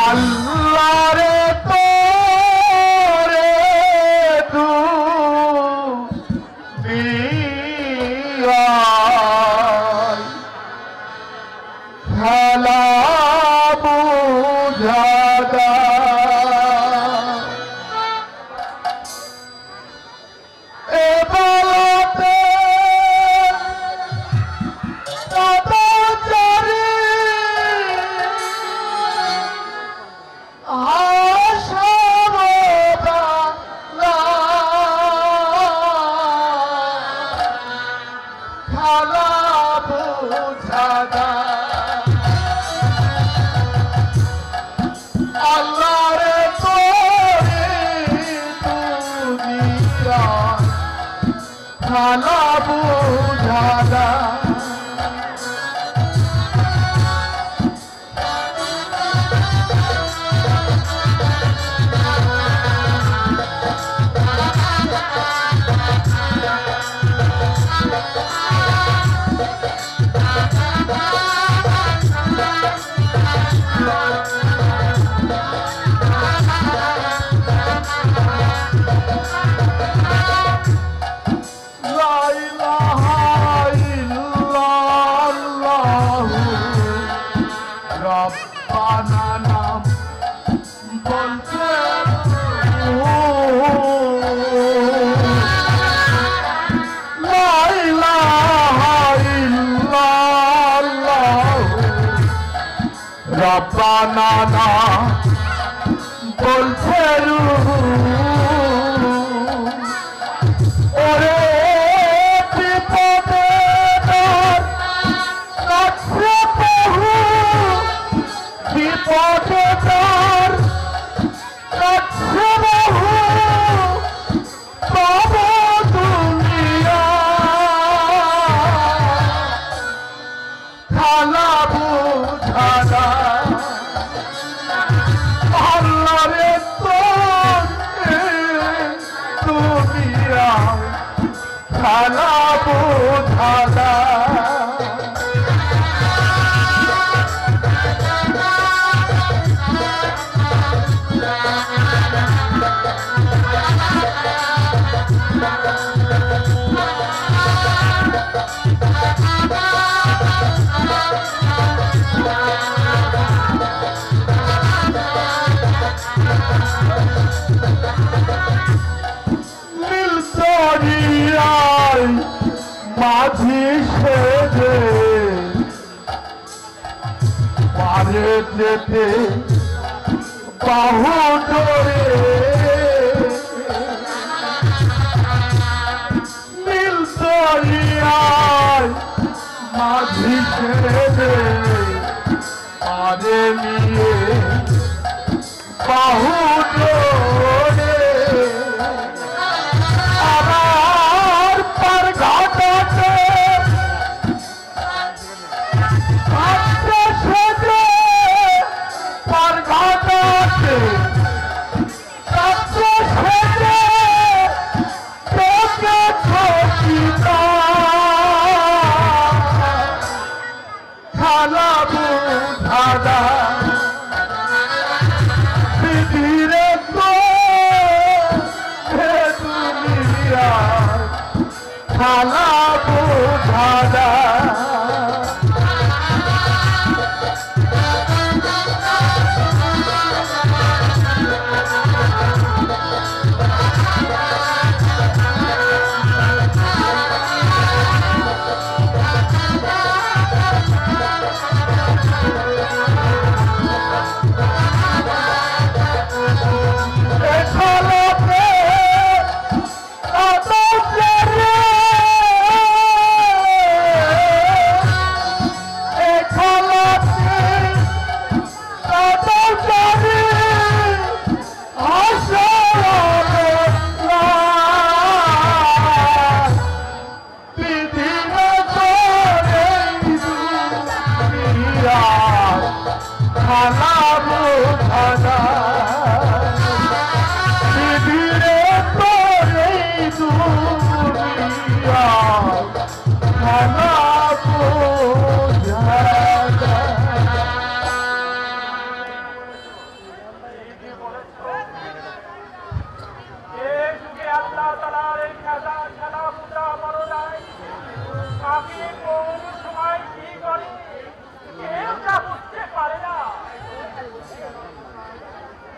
আল্লাহ রে তোরে তু খেলা বুঝাদা খালা বুঝাদা রব্বানা নাম বলতে লা ইলাহা ইল্লাল্লাহ রব্বানা নাম বলতে ওরে পটকার কাছে বহু পাব দুনিয়া খালা বুঝাদা আল্লাহ রে দুনিয়া খালা বুঝাদা মাঝি সেজে পারে যেতে বাহু ধরে নীল দরিয়ায় মাঝি সেজে পারে নিয়ে বাহু ধরে খালা বুঝাদা পৃথিবীরে তো দুনিয়া খালা বুঝাদা খালা বুঝাদা পৃথিবীরে তোরে দুনিয়া খালা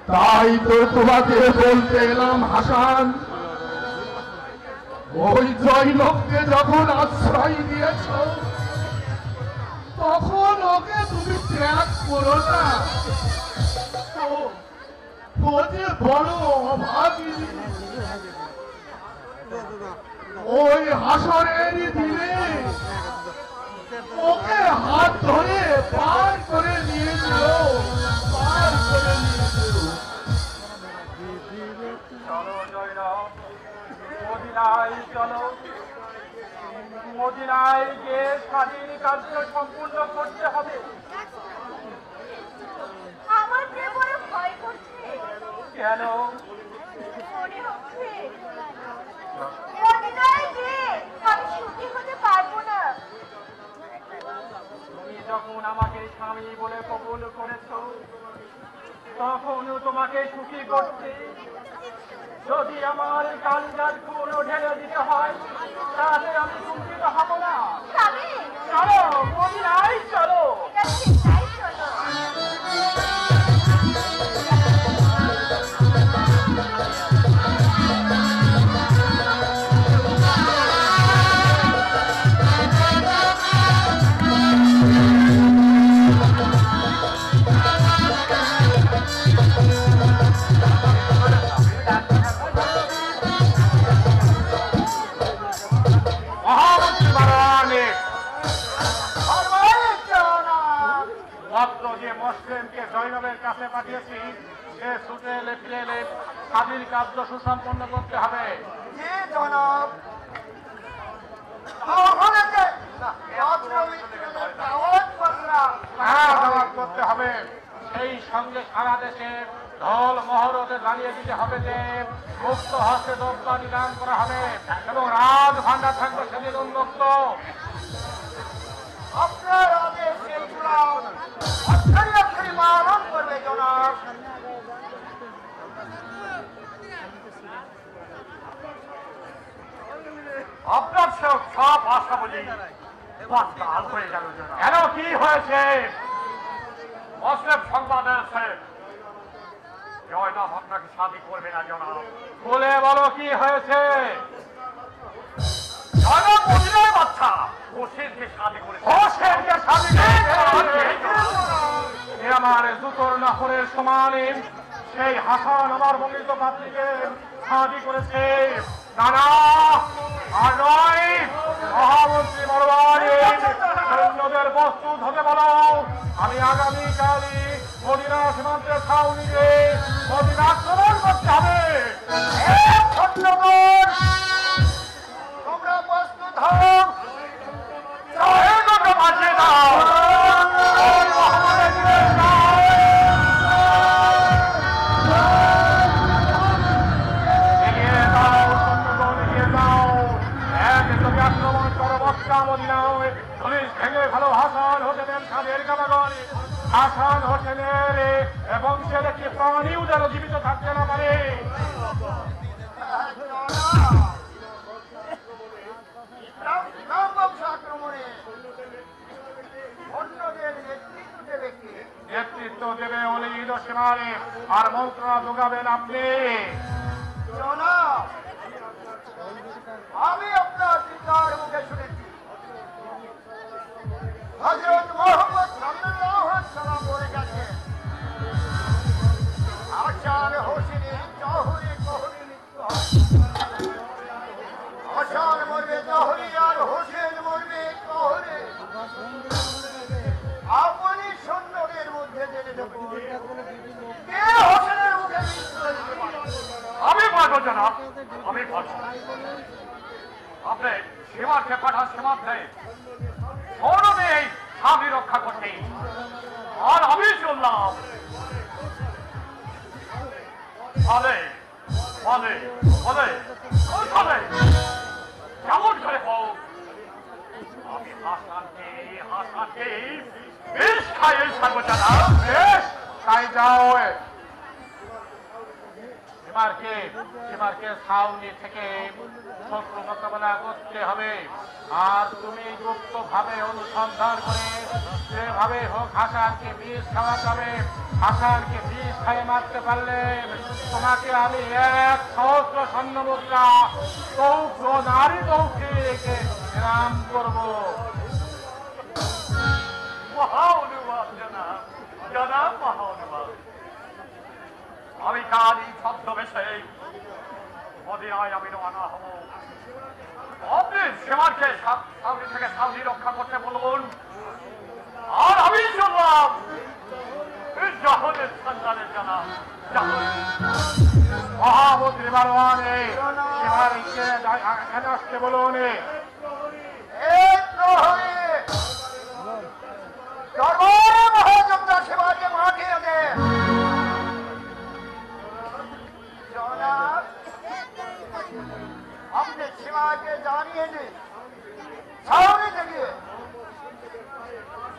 তাই তো তোমাকে বলতে এলাম হাসান, ওই জয়নবকে যখন আশ্রয় দিয়েছ তখন ওকে তুমি ত্যাগ করো না। ও যে বড় অভাগী, ওই হাসরের দিনে ওকে হাত ধরে পার করে নিয়ে যেও, পার করে নিয়ে যেও। চলো জয়রাম, মদিনায় চলো। মদিনায় গিয়ে স্বাধীন কার্য সম্পূর্ণ করতে হবে। আমার যে বড় ভয় করছে। কেন? মনে হচ্ছে মদিনায় গিয়ে আমি সুখী হতে পারবো না। তুমি যখন আমাকে স্বামী বলে কবুল করেছ, তখন তোমাকে সুখী করতে যদি আমার কালিজার খুন ঢেলে দিতে হয়, তাহলে আমি কুণ্ঠিত হব না। স্বামী, চলো মদিনায় চলো। ঠিক আছে, তাই চলো। মাত্র যে মুসলিমকে জয়নবের কাছে পাঠিয়েছি, সে ছুটে এলে ফিরে এলে স্বাধীন কার্য সুসম্পন্ন করতে হবে। হ্যাঁ, দাওয়াত করতে হবে। সেই সঙ্গে সারা দেশে ঢোল মহরতে জানিয়ে দিতে হবে যে মুক্ত হস্তে দ্রব্য নিদান করা হবে এবং রাজ ভান্ডার থাকবে সেদিন উন্মুক্ত। আপনার আদেশ সেইগুলো অক্ষরে অক্ষরে পালন করবে জনাব। আপনার সব আশা বলি বাস্তাল হয়ে গেল। কেন, কি হয়েছে? মুসলিম সংবাদ আছে জয়নব আপনাকে শাদী করবে না জনাব। বলে বলো কি হয়েছে? জয়নব মদিনার বাচ্চা হোসেনকে শাদী করেছে। হোসেনকে শাদী করেছে? আমার জুতোর নাহরের সমানে সেই হাসান আমার বর্ণিত পাত্রীকে শাদী করেছে। না না, আর নয়, মহামন্ত্রী মরবানি সৈন্যদের প্রস্তুত হতে বলো। আমি আগামীকালই মদিনা সীমান্তের ছাউনিতে মদিনা আক্রমণ করতে হবে। তোমরা প্রস্তুত হও। বাজিয়ে দাও। আক্রমণ করো মক্কা মদিনায়। পুলিশ ভেঙে ভালো হাসান হোসেনের সাদের কামাগর, হাসান হোসেনের এবং সে একটি প্রাণীও যেন জীবিত থাকতে না পারে। আক্রমণে অন্যদের নেতৃত্ব দেবে কে? নেতৃত্ব দেবে অলি দোষমানে, আর মন্ত্রণা যোগাবেন আপনি। জনাব, আমি আপনার পিতার মুখে শুনেছি হযরত মুহাম্মদ সাল্লাল্লাহু আলাইহি ওয়াসাল্লাম বলে গেছেন, হাসান হোসেনের জহরে কহরে মৃত্যু হয়। হাসান মরবে জহরে আর হোসেন মরবে কহরে। আপনি সৈন্যদের মধ্যে জেনে দেখুন কে হোসেনের মুখে মৃত্যু দিতে পারে। আমি পারবো জনাব, আমি পারবো। আপনি সীমাকে পাঠান সীমান্তে সৌরভে এই স্বামী রক্ষা করতে, আর আমি চললাম। বলে বলে বলে বলে কেমন করে হোক আমি হাসানকে বেশ খাইয়ে ছাড়বো জানাব। বেশ, তাই যাও। এবারকে ছাউনি থেকে শত্রু মোকাবেলা করতে হবে। আর তুমি গুপ্ত ভাবে অনুসন্ধান করে যেভাবে হোক হাসানকে বিষ খাওয়াতে হবে। হাসানকে বিষ খাইয়ে মারতে পারলে তোমাকে আমি 1,000 স্বর্ণ মুদ্রা নারী তৌফিকে নাম করবো। মহা অনুবাদ জানাব, জানাব মহা অনুবাদ। আমি কালই ছদ্মবেশে মদিনায় আমি রওনা হব। আপনি সীমাকে সাউদি থেকে সাউদি রক্ষা করতে বলুন, আর আমি চললাম জাহানের সন্ধানে। জানাব মহামন্ত্রী মারওয়ানে আসতে বলুন। এই প্রহরী দরবারে মহাযোদ্ধা সেবাকে মাঠিয়ে দে। জনাব, আপনি সীমাকে জানিয়ে দিন সাউরি থেকে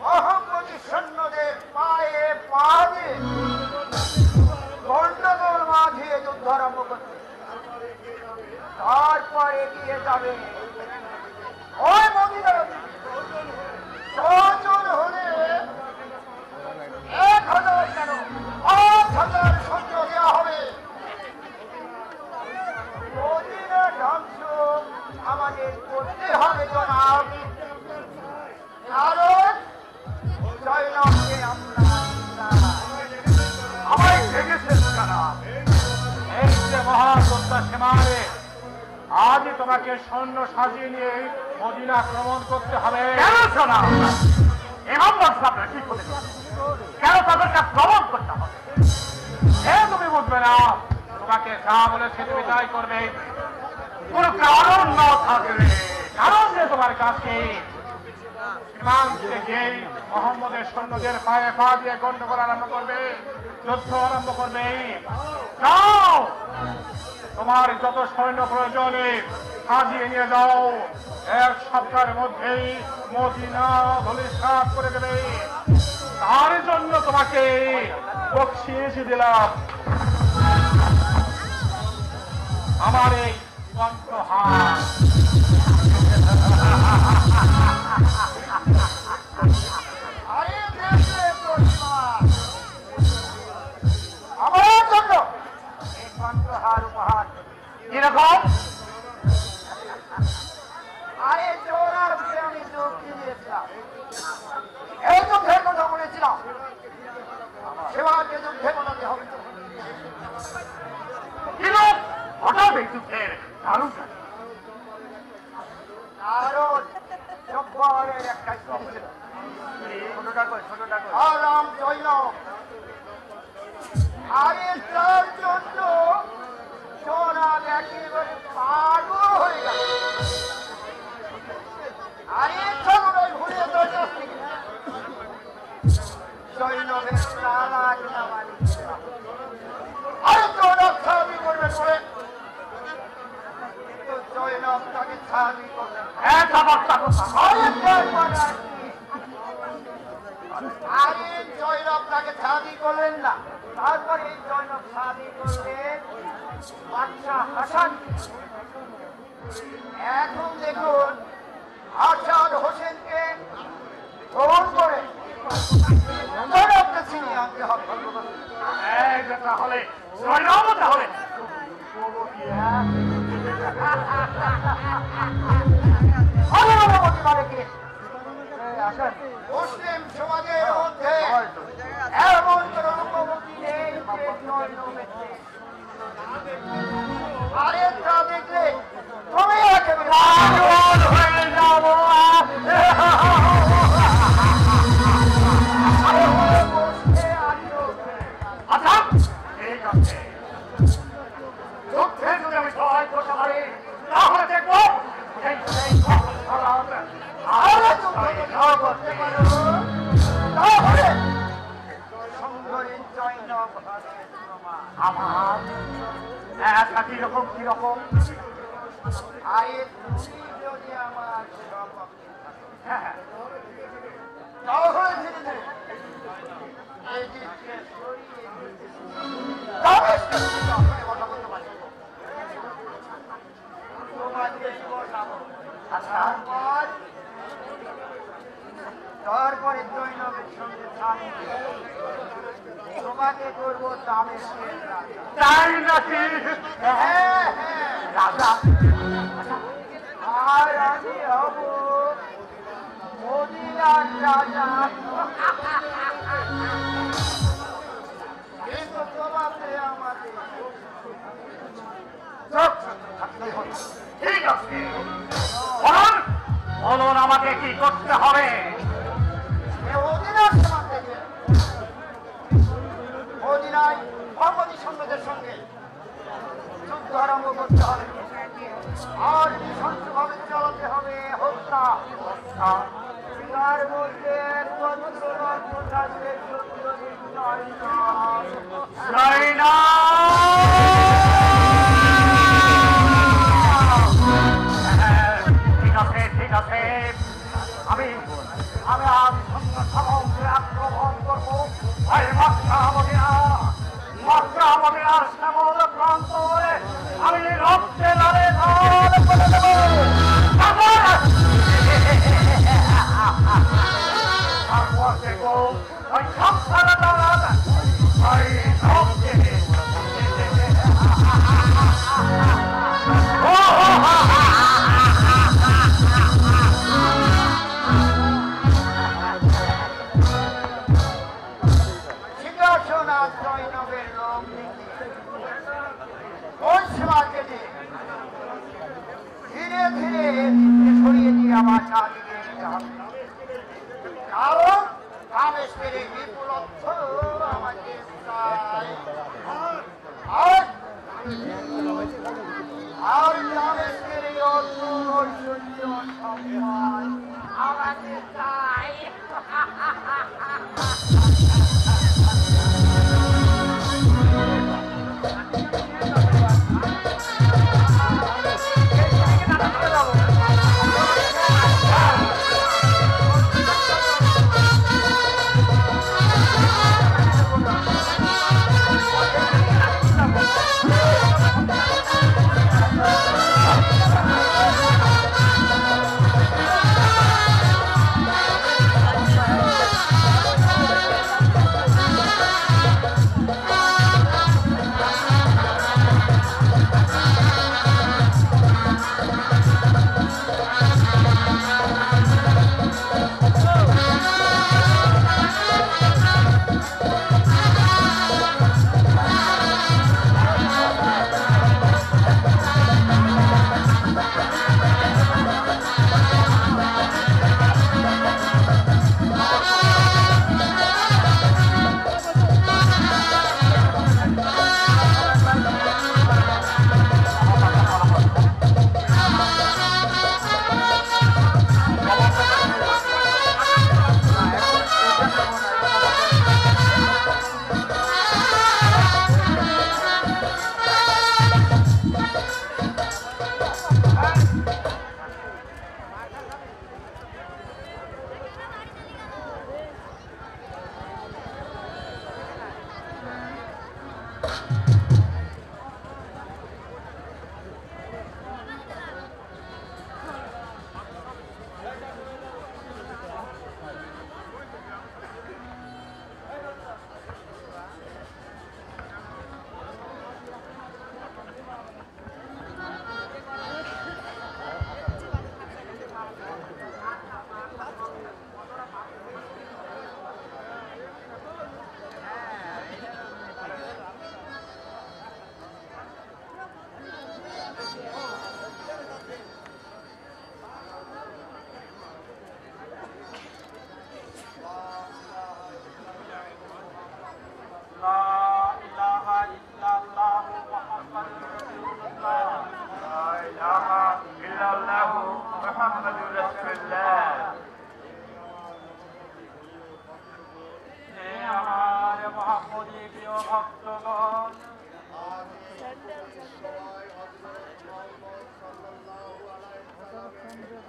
মোহাম্মদী সৈন্যদের পায়ে পা দিয়ে গন্ডগোল মাঝিয়ে যুদ্ধ আরম্ভ করতে, তারপর এগিয়ে যাবে ওই মদিনার দিকে। 100 জন হলে 1000 কেন 5000 সৈন্য দেওয়া হবে। মদিনা ধ্বংস আমাদের করতে হবে জনাব, কারণ জয়নবকে আমরা আমায় দেখেছেন জানাব। এই যে মহাযোদ্ধা সীমারে আজই তোমাকে সৈন্য সাজিয়ে নিয়ে মদিনা আক্রমণ করতে হবে। কেন শোনা এমন সামনে ঠিক করে কেন তাদেরকে আক্রমণ করতে হবে? সে তুমি বুঝবে না, তোমাকে যা বলেছে তুমি তাই করবে। কোনো কারণ না থাকলে কারণ যে তোমার কাছে সীমান্তে গিয়ে মোহাম্মদের সৈন্যদের পায়ে পা দিয়ে গন্ডগোল আরম্ভ করবে, যুদ্ধ আরম্ভ করবে। যাও, তোমার যত সৈন্য প্রয়োজনে সাজিয়ে নিয়ে যাও। 1 সপ্তাহের মধ্যেই মদিনা ধূলিসাৎ করে দেবে। তার জন্য তোমাকে বকশিশ দিলাম আমার এই কণ্ঠহার। আরে দেখলে তো সীমা, আমার জন্য এই কণ্ঠহার উপহার। কিরকম? আরে জোরারকে আমি যুক্তি দিয়েছিলাম, এই যুদ্ধের কথা বলেছিলাম, সেবাকে যুদ্ধে বলাতে হবে। কিন্তু হঠাৎ এই যুদ্ধের কারণ কারণ জব্বরের একটা স্ত্রী ছিল, আরাম জয়নব। আরে তার জন্য জনাব একেবারে পাগল হয়ে গেল। আরে চলুন ঘুরে জয়নবের প্রাণ আরে জয়নব ছাবি করবে করে, কিন্তু জয়নব তাকে ছাবি করবে। আরে জয়নব তাকে ছাবি করলেন না, তারপরে জয়নব ছাবি করলেন বাদশা হাসান। এখন দেখুন আসাদ হোসেনকে ফোন করে জয়নবকে ছিনিয়ে আনতে হবে। তাহলে জয়নব তাহলে মুসলিম সমাজের মধ্যে এমন কোন রূপবতী নেই যে জয়নবের নেই। আরে তা দেখলে তুমি একেবারে পাগল হয়ে যাবো। আচ্ছা ঠিক আছে, যুদ্ধে যদি আমি সহায় করতে পারি তাহলে দেখবো আরে তুমি নাও করতে পারো, তাহলে সুন্দরী জয়নব হবে তোমার। আমার কিরকম কিরকম? আরে তুমি যদি আমার সপক্ষে হ্যাঁ তাহলে ধীরে ধীরে এই দিককে সরিয়ে দিতে তবে কথা বলতে পারি। তোমাকে তারপরে জৈনবের সঙ্গে তোমাকে করবো দামের তাই নাকি? হ্যাঁ রাজা আর আমি হব মদিনার রাজা। কিন্তু তোমাকে আমাদের ঠিক আছে, বলুন বলুন আমাকে কি করতে হবে? মদিনার সমাজে মদিনায় ভগবতী সঙ্গীদের সঙ্গে যুদ্ধ আরম্ভ করতে হবে আর নৃশংসভাবে চালাতে হবে হত্যা। তার মধ্যে থাকবে ঠিক আছে ঠিক আছে, আমি আমি আজ সঙ্গে আক্রমণ করবো। মক্কা মদিনার শ্যামল প্রান্তরে আমি রক্তে লালে লাল করে দেবো। তারপর দেখবো ওই সংসার দাঁড়ান ওই রক্তে জৈনবের লোক ওই সীমাকে ধীরে ধীরে ছড়িয়ে দিয়ে আমার চারদিকে নিতে হবে। কারণ রামেশ্বরে বিপুল অর্থ আমাকে চাই। আর রামেশ্বরে অর্থ ঐশ্বর্য সম্মান আমাকে চাই।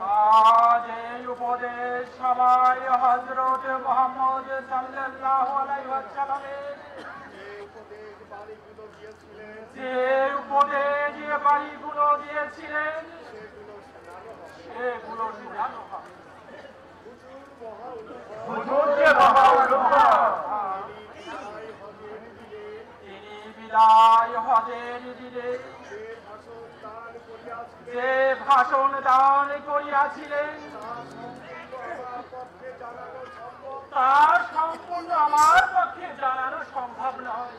আজ এই উপদেশ সবাই হযরত মুহাম্মদ সাল্লাল্লাহু আলাইহি ওয়াসাল্লামের যে উপদেশ বাণীগুলো দিয়েছিলেন করিয়াছিলেন তা সম্পূর্ণ আমার পক্ষে জানানো সম্ভব নয়,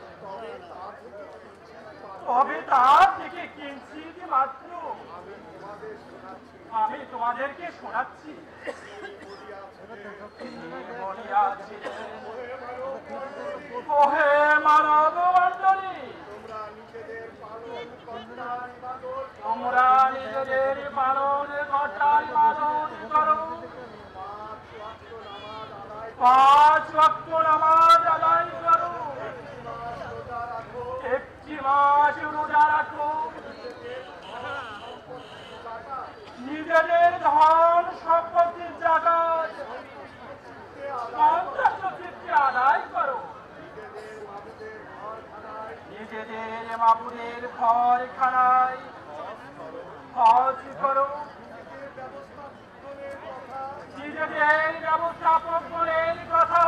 তবে তার থেকে কিঞ্চিত মাত্র আমি তোমাদেরকে শোনাচ্ছি। ওহে মানব মণ্ডলী, তোমরা নিজেদের পালন কর্তার পালন করো, 5 ওয়াক্ত নামাজ আদায় করো, একটি মাস রোজা রাখো, নিজেদের ধন সম্পত্তির জাকাত সন্ত্রাসকে আদায় করো, নিজেদের মাবুদের ঘরখানায় হজ করো, নিজেদের ব্যবস্থাপনের কথা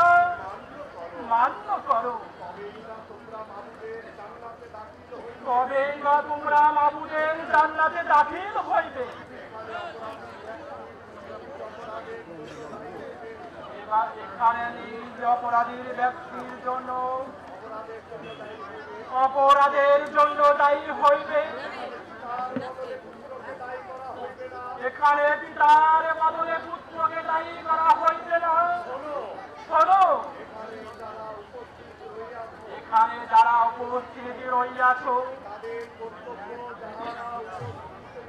মান্য করো, তবেই বা তোমরা মাবুদের জান্নাতে দাখিল হইবে। এবার এখানে নিজ অপরাধীর ব্যক্তির জন্য অপরাধের জন্য দায়ী হইবে, এখানে পিতার বদলে পুত্রকে দায়ী করা হইবে না। শোনো, এখানে যারা উপস্থিত রইয়াছ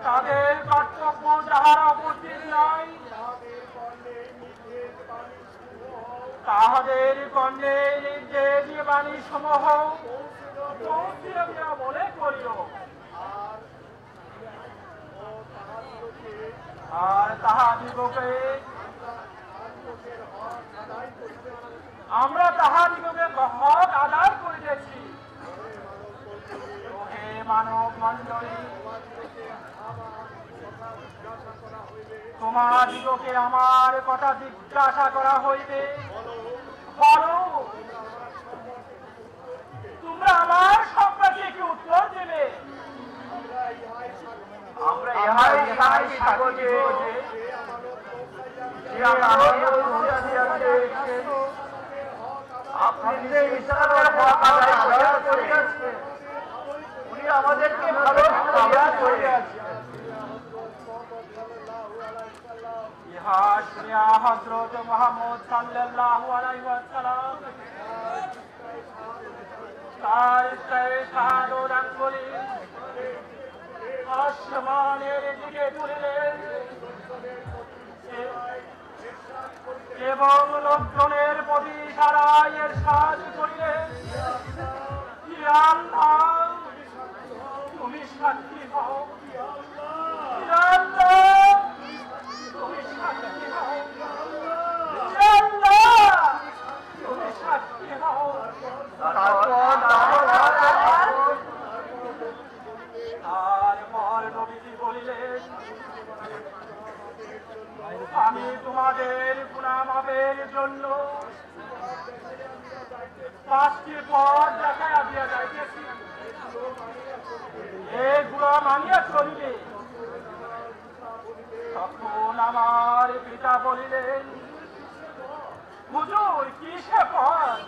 তাদের কর্তব্য যাহারা উপস্থিত নাই তাহাদের কর্ণে নির্দেশ বাণী সমূহ মনে করিও, আর তাহাদিগকে আমরা তাহাদিগকে হক আদায় করিতেছি। হে মানব মণ্ডলী, তোমাদিগকে আমার কথা জিজ্ঞাসা করা হইবে, বলো তোমরা আমার সম্পর্কে কি উত্তর দেবে? আমরা ইহাই সাক্ষ্য যে আপনি যে ইসলামের হক আদায় করিয়াছেন, উনি আমাদেরকে ভালো করিয়াছেন। ইহা শুনিয়া হযরত মুহাম্মদ সাল্লাল্লাহু আলাইহি ওয়াসাল্লাম তার শাহাদাত আঙ্গুলি আসমানের দিকে তুলিলেন এবং লোকজনের প্রতি ইশারায় ইরশাদ করিলেন, ইয়া আল্লাহ, তুমি সাক্ষী হও, ইয়া আল্লাহ, তুমি সাক্ষী হও, ইয়া আল্লাহ, তুমি সাক্ষী হও। তারপর নবীজি বলিলেন, আমি তোমাদের গুনাহ মাফের জন্য 5টি পথ দেখাইয়া দিয়া যাইতেছি, এগুলো মানিয়া চলিলে। তখন আমার পিতা বলিলেন, হুজুর কি সে পথ?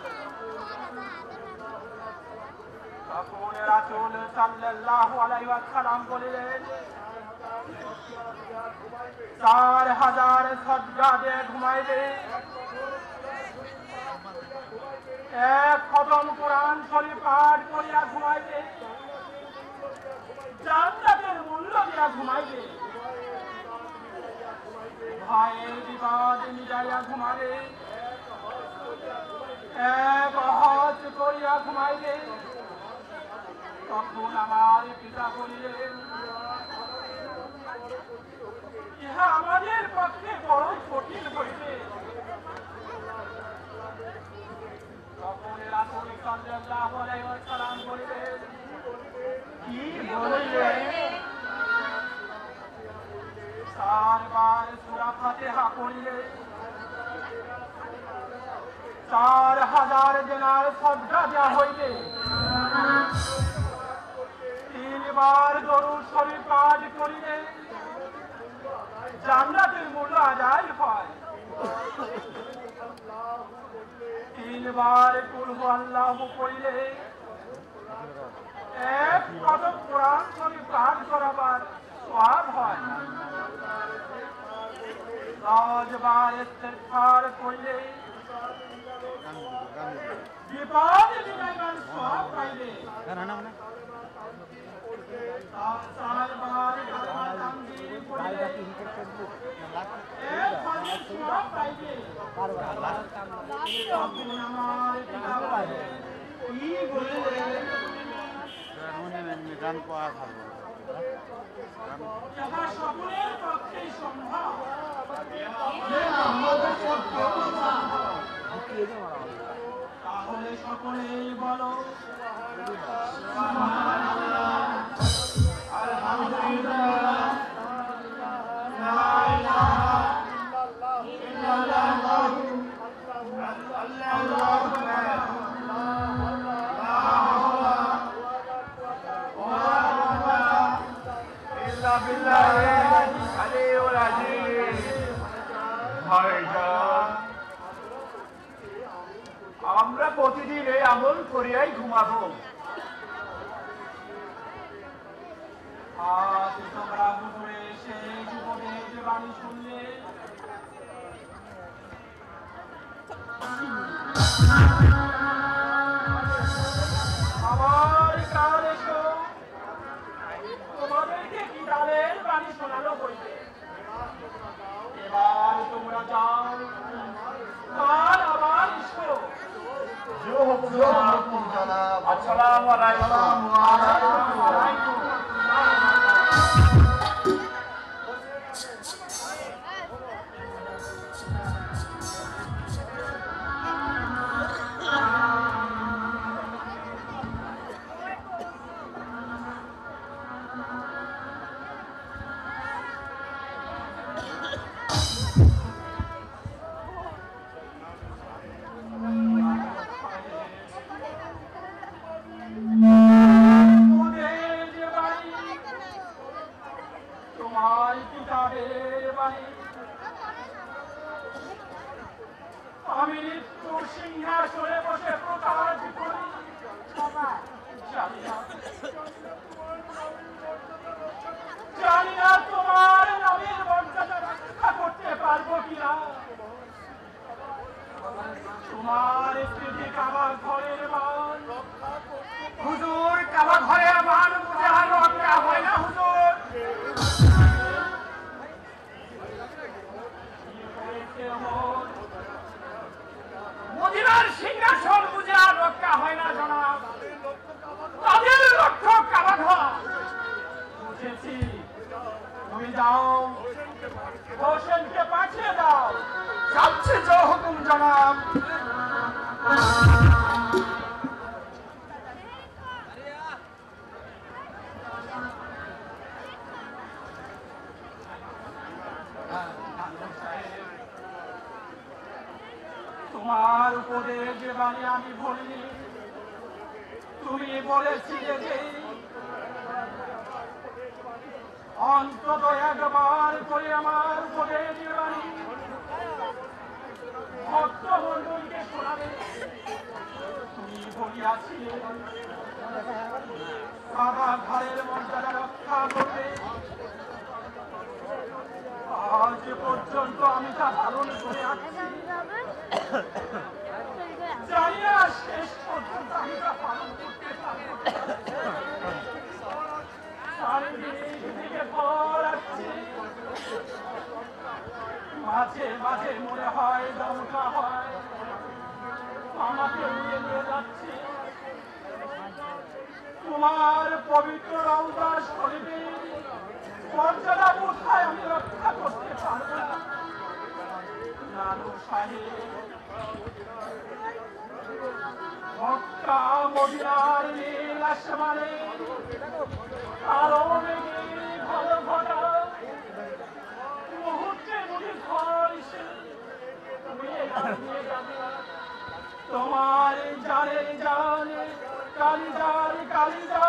তখন রাসূল সাল্লাল্লাহু আলাইহি ওয়াসাল্লাম বলিলেন, 4000 সাজদা দিয়ে ঘুমাইবে, 1 খতম কোরআন শরীফ পাঠ করিয়া ঘুমাইবে, জান্নাতের মূল্য দিয়া ঘুমাইবে, ভয়ের বিপদ মিটাইয়া ঘুমাবে, 1 হজ করিয়া ঘুমাইবে। তখন আমার পিতা বলিলেন, ইহা আমাদের পক্ষে বড় কঠিন হইবে। তখন রাসূল সাল্লাল্লাহু আলাইহি ওয়াসাল্লাম বলিলেন, কি বলিলেন? 4 বার সূরা ফাতিহা পড়িলে 4000 দিনার সাদকা দেওয়া হইবে, 3 বার দরুদ শরীফ পাঠ করিলে জান্নাতের মূল্য আদায় হয়। তিনবার কুল আল্লাহু পড়লে এক খতম কোরআন শরীফ পাঠ করাবার সওয়াব হয়। 10 বার ইস্তিগফার করলে বিপদ বিনাইবার সওয়াব পাইবে। 4 বার তাকবীর পড়লে এক খতম সওয়াব পাইবে। আপনি আমার পিতা কি বললেন? যাহা সকলের পক্ষেই সম্ভব, তাহলে সকলেই বলো আলহামদুলিল্লাহ, লা ইলাহা ইল্লাল্লাহ, আল্লাহু আকবার, লা হাওলা ওয়ালা কুওয়াতা ইল্লা বিল্লাহিল আলিয়্যিল আযীম। ভাইজান, আমরা প্রতিদিন এই আমল করিয়াই ঘুমাবো। আজ তোমরা হুজুরে সেই যুবকের যে বাণী শুনলে, আমার কাল এসো তোমাদেরকে কি গানের বাণী শোনানো হইবে। এবার তোমরা যাও, কাল আবার এসো। আসসালামু আলাইকুম। তোমার কিতাবের বাণী আমি নিত্য সিংহাসনে বসে প্রকাশ করি। জানি না তোমার নামের মর্যাদা রক্ষা করতে পারবো কিনা। তোমার স্মৃতি কাবা ঘরের মান হুজুর, কাবা ঘরের মান বুঝে আর রক্ষা হয় না হুজুর। মদিনার সিংহাসন বুঝে আর রক্ষা হয় না জনাব, তাদের লক্ষ্য কাবা ঘর। বুঝেছি, তুমি যাও, হোসেনকে পাঠিয়ে দাও। যাচ্ছে যে হুকুম জনাব। তোমার উপরে যে বাণী আমি বলিনি, তুমি বলেছিলে যে অন্তত একবার করে আমার উপরে যে বাণী ভক্তমণ্ডলীকে শোনাবে। তুমি বলিয়াছিলে কাবা ঘরের মর্যাদা রক্ষা করবে। আজ পর্যন্ত আমি তা পালন করে আসছি। জানি না শেষ পর্যন্ত আমি তা পালন করতে পারবো। চারিদিক থেকে ফল আসছে, মাঝে মাঝে মনে হয় দমকা হয়, আমাকে উড়িয়ে নিয়ে যাচ্ছে। তোমার পবিত্র রওজা শরীফের মর্যাদা কোথায় আমি রক্ষা করতে পারবো না। নানু সাহেব, মক্কা মদিনার নীল আসমানে কালো মেঘের ঘন ঘটা মুহূর্তে নদী ঘর এসে উড়িয়ে নিয়ে যাবে তোমার জানের জানে কালিজার কালিজা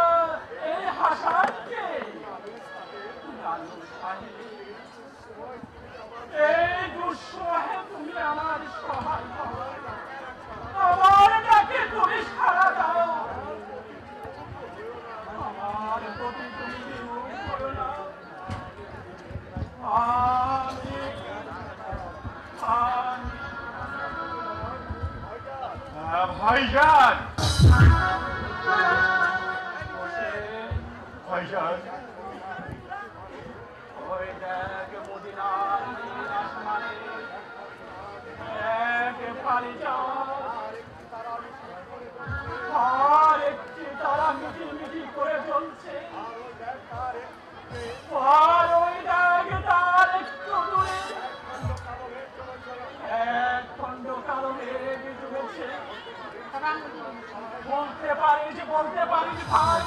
এই হাসানকে। নানু সাহেব, ভাইজান ভাইজান ওই দেখ মদিনার নীল আসমানে এক পানি আর একটি তারা মিটি করে চলছে আর ওই দেখ তার একটু দূরে এক খণ্ড কালো মেঘ ডুবেছে। বলতে পারিস ভাই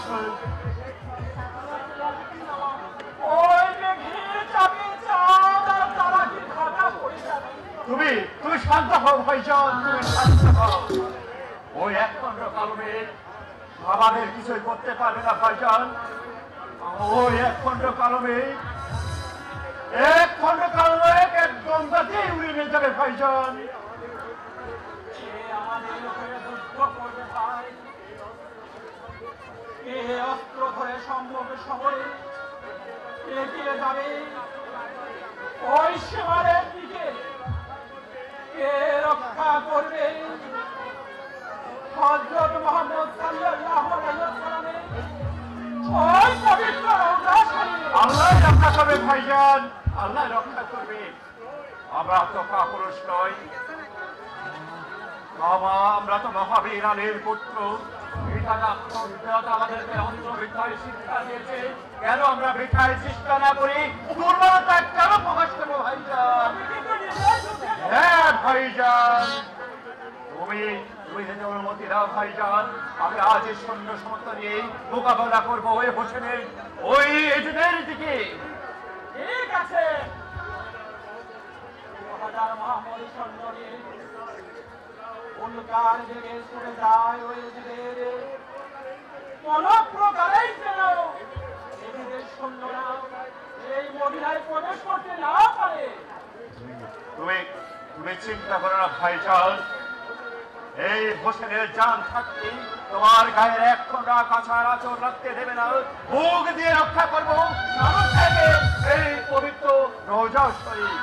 ওই মেঘের চাপে চাঁদ আর তারা কি ঢাকা পড়ে যাবে। তুমি শান্ত হও ভাইজান, তুমি শান্ত হও। ওই এক খণ্ড কালো মেঘ আমাদের কিছুই করতে পারবে না ভাইজান। ওই এক খণ্ড কালো মেঘ এক গঙ্গাতেই উড়ে নিয়ে যাবে ভাইজান। আমাদের উপরে যুদ্ধ করবে ভাই, এ অস্ত্র ধরে সম্ভব সময়ে এগিয়ে যাবে ওই সীমারের দিকে। কে রক্ষা করবে? হযরত মুহাম্মদ সাল্লাল্লাহু আলাইহি ওয়াসাল্লামের ওই পবিত্র রওজা শরীফ। আল্লাহ রক্ষা করবে ভাইজান, আল্লাহ রক্ষা করবে। আমরা তো কাপুরুষ নই, আমরা তো মহাবীর আলীর পুত্র। আমাদেরকে অন্ধবিদ্যায় শিক্ষা দিয়েছে, কেন আমরা বৃথায় চেষ্টা না করি? দুর্বলতা কেন প্রকাশ করবো ভাইজান? হ্যাঁ ভাইজান, তুমি অনুমতি দাও ভাইজান। আমি আজ এই সৈন্য সমর্থ নিয়ে মোকাবেলা করবো ওই হোসেনের ওই এজেন্টের দিকে। ঠিক আছে, 2000 মহামরি সৈন্য নিয়ে উল্কার দিকে ছুটে যায় ওই এজেন্টের। কোন প্রকারেই যেন এজেন্টের সৈন্যরা এই মদিনায় প্রবেশ করতে না পারে। তুমি চিন্তা করো না ভাইজান, এই হোসেনের জান থাকতে তোমার গায়ের এক খন্ডা কাঁচার আচর রাখতে দেবে না। বুক দিয়ে রক্ষা করবো এই পবিত্র রওজা শরীফ।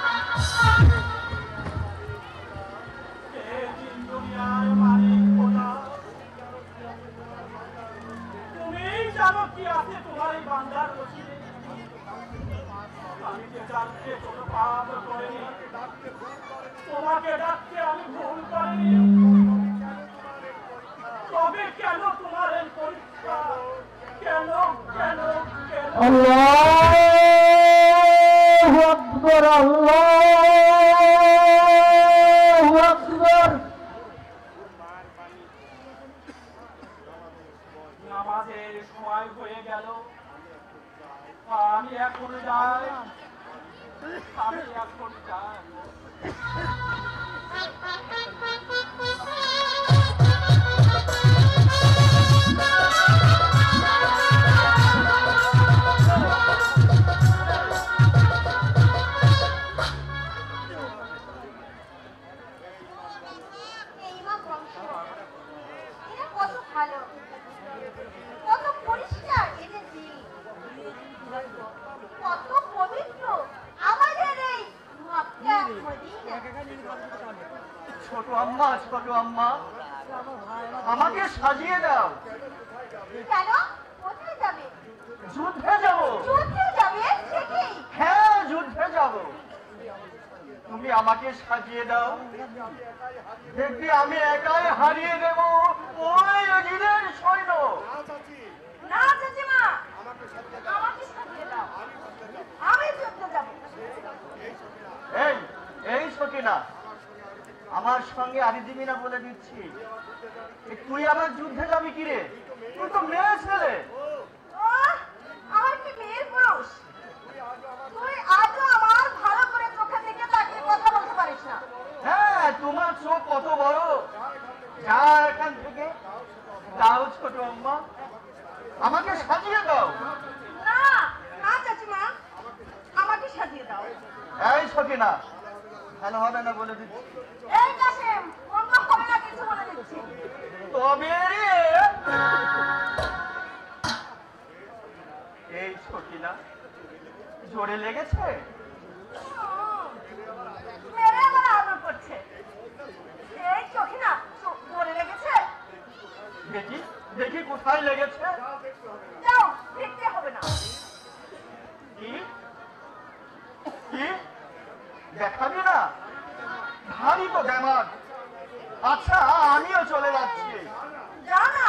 তুমি জানো কি আছে তোমার এই বান্দার নসিবে? আমি যে জানতে কোনো পাপ করিনি, তোমাকে ডাকতে আমি ভুল করিনি, তবে কেন তোমার এই পরীক্ষা? কেন কেন কেন? আল্লাহু আকবার, আল্লাহু আকবার। নামাজের সময় হয়ে গেল, আমি এখন যাই। এই মা বংশ, এরা কত ভালো, কত পরিষ্কার এদের দিল, কত পবিত্র আমাদের এই মক্কা মদিনা। ছোট আম্মা আমাকে সাজিয়ে দাও। কেন? কোথায় যাবে? যুদ্ধে যাব। যুদ্ধে যাবে? সে কি? হ্যাঁ, যুদ্ধে যাব। তুমি আমাকে সাজিয়ে দাও, দেখবি আমি একাই হারিয়ে দেব ওই অজিদের সৈন্য। না চাচিমা, আমাকে সাজিয়ে দাও, আমি যুদ্ধে যাব। এই সকিনা, আমার সঙ্গে আরি দিবি না বলে দিচ্ছি। তুই আবার যুদ্ধে যাবি কি রে? তুই তো মেয়ে ছেলে। আমার কি মেয়ের পুরুষ? তুই আজও আমার ভালো করে চোখে দিকে তাকিয়ে কথা বলতে পারিস না। হ্যাঁ, তোমার চোখ কত বড়। যা এখান থেকে, দাও ছোট আম্মা, আমাকে সাজিয়ে দাও। না না চাচিমা, আমাকে সাজিয়ে দাও। এই সকিনা, ভালো হবে না বলে দিচ্ছি। এই কাসেম, অন্য হবে না কিছু বলে দিচ্ছি। তবে রে, এই সকিনা, জোরে লেগেছে? মেরে আমার আদর করছে। এই সখিনা, জোরে লেগেছে? দেখাবি না? ভারী তো দেমাগ। আচ্ছা, আমিও চলে যাচ্ছি। জানা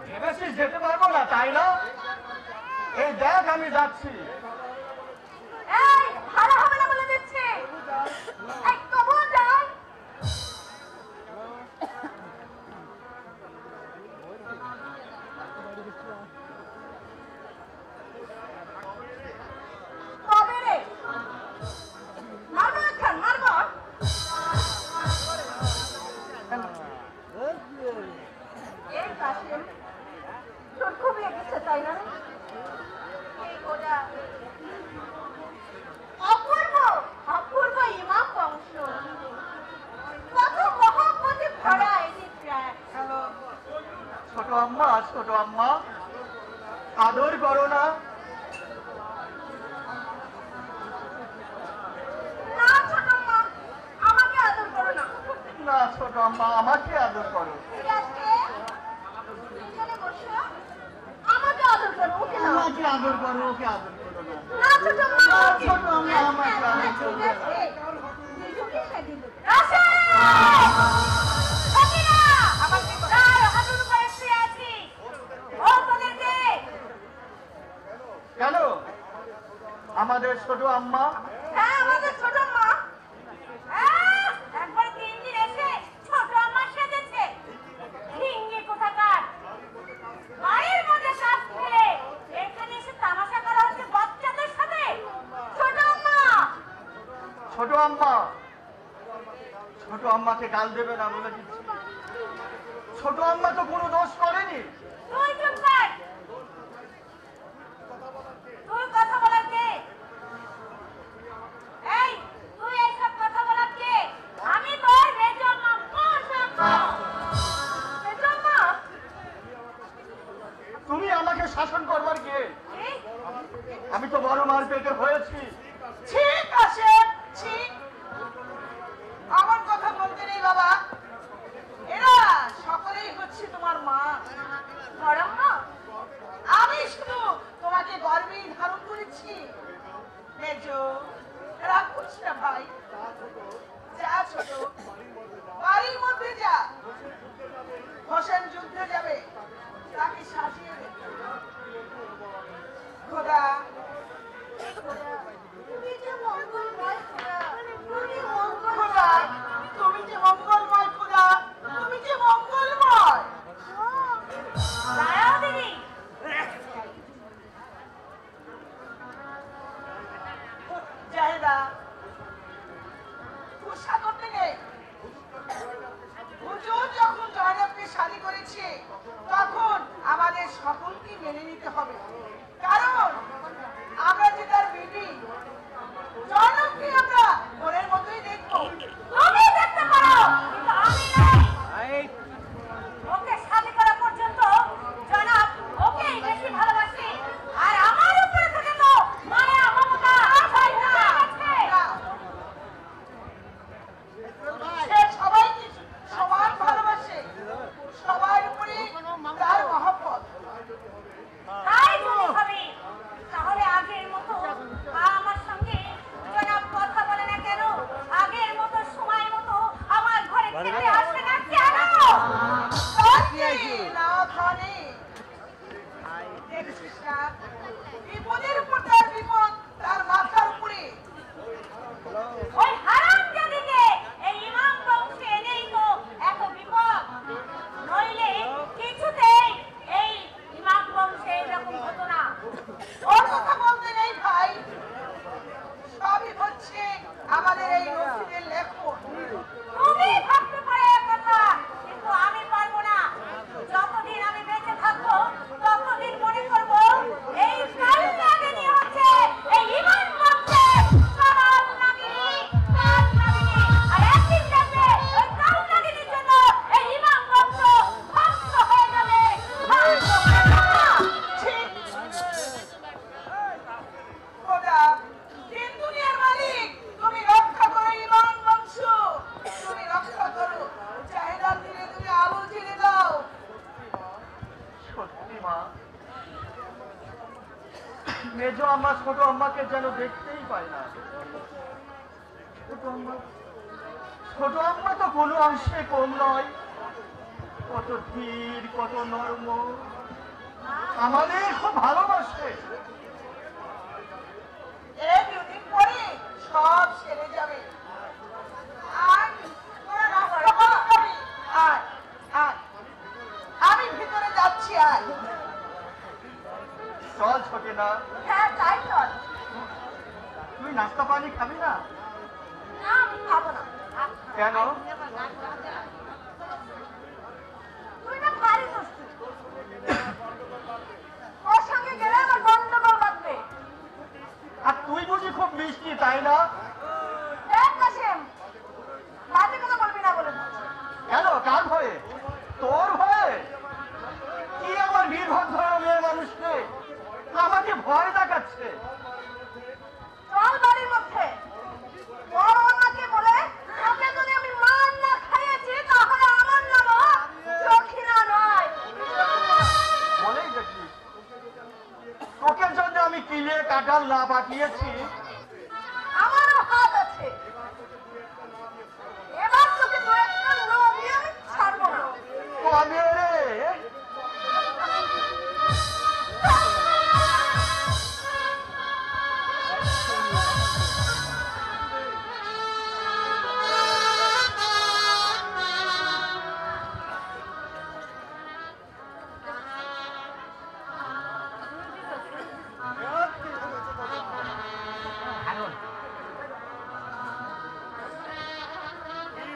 ভেবেছিস যেতে পারবো না, তাই না? এই দেখ আমি যাচ্ছি। এই ভালো হবে না বলে দিচ্ছি। এই তবুও যাই। তবে রে মারবো একখান, মারবো। এই কাশিম, তোর খুব লেগেছে তাই না? এই ওটা অপূর্ব অপূর্ব ইমাম বংশ, কত মহব্বতে ভরা এই ট্র্যাক। ছোট আম্মা, ছোট আম্মা, আদর করো না? না ছোট মা, আমাকে আদর করো না। না ছোট আম্মা, আমাকে আদর করো। ঠিক আছে, এখানে বসো, আমাকে আদর করো, ওকে না। আমাকে আদর করো, ওকে আদর করো না। না ছোট মা, না, ছোট আম্মা, আমাকে আদর করো ঠিক না। আছে। নিজেকে সেদিন রাশে সকিনা, আমাকে তার হাঁটুর উপরে শুয়ে আছি। ও তোদেরকে কেন? আমাদের ছোট আম্মা? হ্যাঁ, আমাদের ছোট মা। একবার 3 দিন এসে ছোট আম্মা সেজেছে। হিঙ্গি কোথাকার। বাড়ির মধ্যে শ্বাস ফেলে এখানে এসে তামাশা করা হচ্ছে বাচ্চাদের সাথে। ছোট আম্মা, ছোট আম্মা, ছোট আম্মাকে গাল দেবে না বলে দিচ্ছি। ছোট আম্মা তো কোনো দোষ করেনি। তুই চুপ কর। তুই কথা বলার কে? এই, তুই এইসব কথা বলার কে? আমি তোর মেজো আম্মা, মেজো আম্মা। তুমি আমাকে শাসন করবার কে? এই, আমি তো বড় মার পেটে হয়েছি। ঠিক আছে, ঠিক। আমার কথা বলতে নেই বাবা, এরা সকলেই হচ্ছে তোমার মা। বড় আম্মা, আমি শুধু তোমাকে গর্বেই ধারণ করেছি। মেজো, রাগ করছি না ভাই। যা ছোট, বাড়ির মধ্যে যা। হোসেন যুদ্ধে যাবে, তাকে সাজিয়ে দে। খোদা, তুমি যে মঙ্গলময় খোদা, তুমি মঙ্গল। খোদা, তুমি যে মঙ্গলময়। খোদা, তুমি যে মঙ্গলময়। দাঁড়াও দিদি। জাহেদা, গুসা করতে নেই। হুজুর যখন জয়নবকে শাদী করেছে, তখন আমাদের সকলকে মেনে নিতে হবে। কারণ আমরা যে তার বিবি, জয়নবকে আমরা মনের মতোই দেখবো। তুমি দেখতে পারো, কিন্তু আমি নই। ওকে শাদী করা পর্যন্ত জনাব ওকেই বেশি ভালোবাসি। আর আমার উপরে থেকে তো মায়া মমতা ছাইটা আছে। সে সবাইকে সমান ভালোবাসে, সবার উপরে তার মহব্বত। তাই যদি ভাবি, তাহলে আগের মতো আমার সঙ্গে জনাব কথা বলে না কেন? আগের মতো সময় মতো আমার ঘরে খেতে আসে না কেন? না ধনে, দেখছিস না, বিপদের উপর তার বিপদ তার মাথার উপরে। ওই হারামজাদিকে এই ইমাম বংশে এনেই তো এত বিপদ। নইলে কিছুতেই এই ইমাম বংশে এরকম হতো না। ওর কথা বলতে নেই ভাই, সবই হচ্ছে আমাদের এই নসিবের লেখন। তুমি ভাবতে পারো এ কথা, কিন্তু আমি পারবো না। যতদিন আমি বেঁচে থাকবো, ততদিন মনে করবো এই কাল নাগিনী হচ্ছে এই ইমাম বংশের কাল নাগিনী, কাল নাগিনী। আর একদিন দেখবে ওই কাল নাগিনীর জন্য এই ইমাম বংশ ধ্বংস হয়ে যাবে, ধ্বংস হয়ে যাবে। ঠিক। খোদা, দিন দুনিয়ার মালিক, তুমি রক্ষা করো ইমান বংশ। তুমি রক্ষা করো, চাহিদার দিনে তুমি আলো জ্বেলে দাও। সত্যি মা, মেজো আম্মা ছোট আম্মাকে যেন দেখতেই পায় না। আম্মা, ছোট আম্মা তো কোনো অংশে কম নয়, কত ধীর, কত নরম, আমাদের খুব ভালোবাসে। এই দুদিন পরে সব সেরে যাবে। আর তোরা রাস্তা বন্ধ করবি। আয়, আয়। আমি ভিতরে যাচ্ছি, আয়। চল ছোটে না, হ্যাঁ তাই চল। তুই নাস্তা পানি খাবি না? না আমি খাবো না। কেন? তুই না ভারী দুষ্টু, ওর সঙ্গে গেলে আমার গন্ডগোল বাঁধবে। আর তুই বুঝি খুব মিষ্টি, তাই না? দেখ কাসেম, বাজে কথা বলবি না বলে দিচ্ছি। কেন, কার ভয়ে? তোর ভয়ে? কি আমার নির্ভর ধরা মেয়ে মানুষকে আমাকে ভয় দেখাচ্ছে? চল বাড়ির মধ্যে। বড় আমাকে বলে ওকে যদি আমি মার না খাইয়েছি তাহলে আমার নামও দক্ষিণা নয়। বলেই দেখি, তোকে জন্য আমি কিলে কাঁঠাল না পাঠিয়েছি। আমারও হাত আছে, এবার তোকে দু একটা লোভে আমি ছাড়বো না। কবে রে?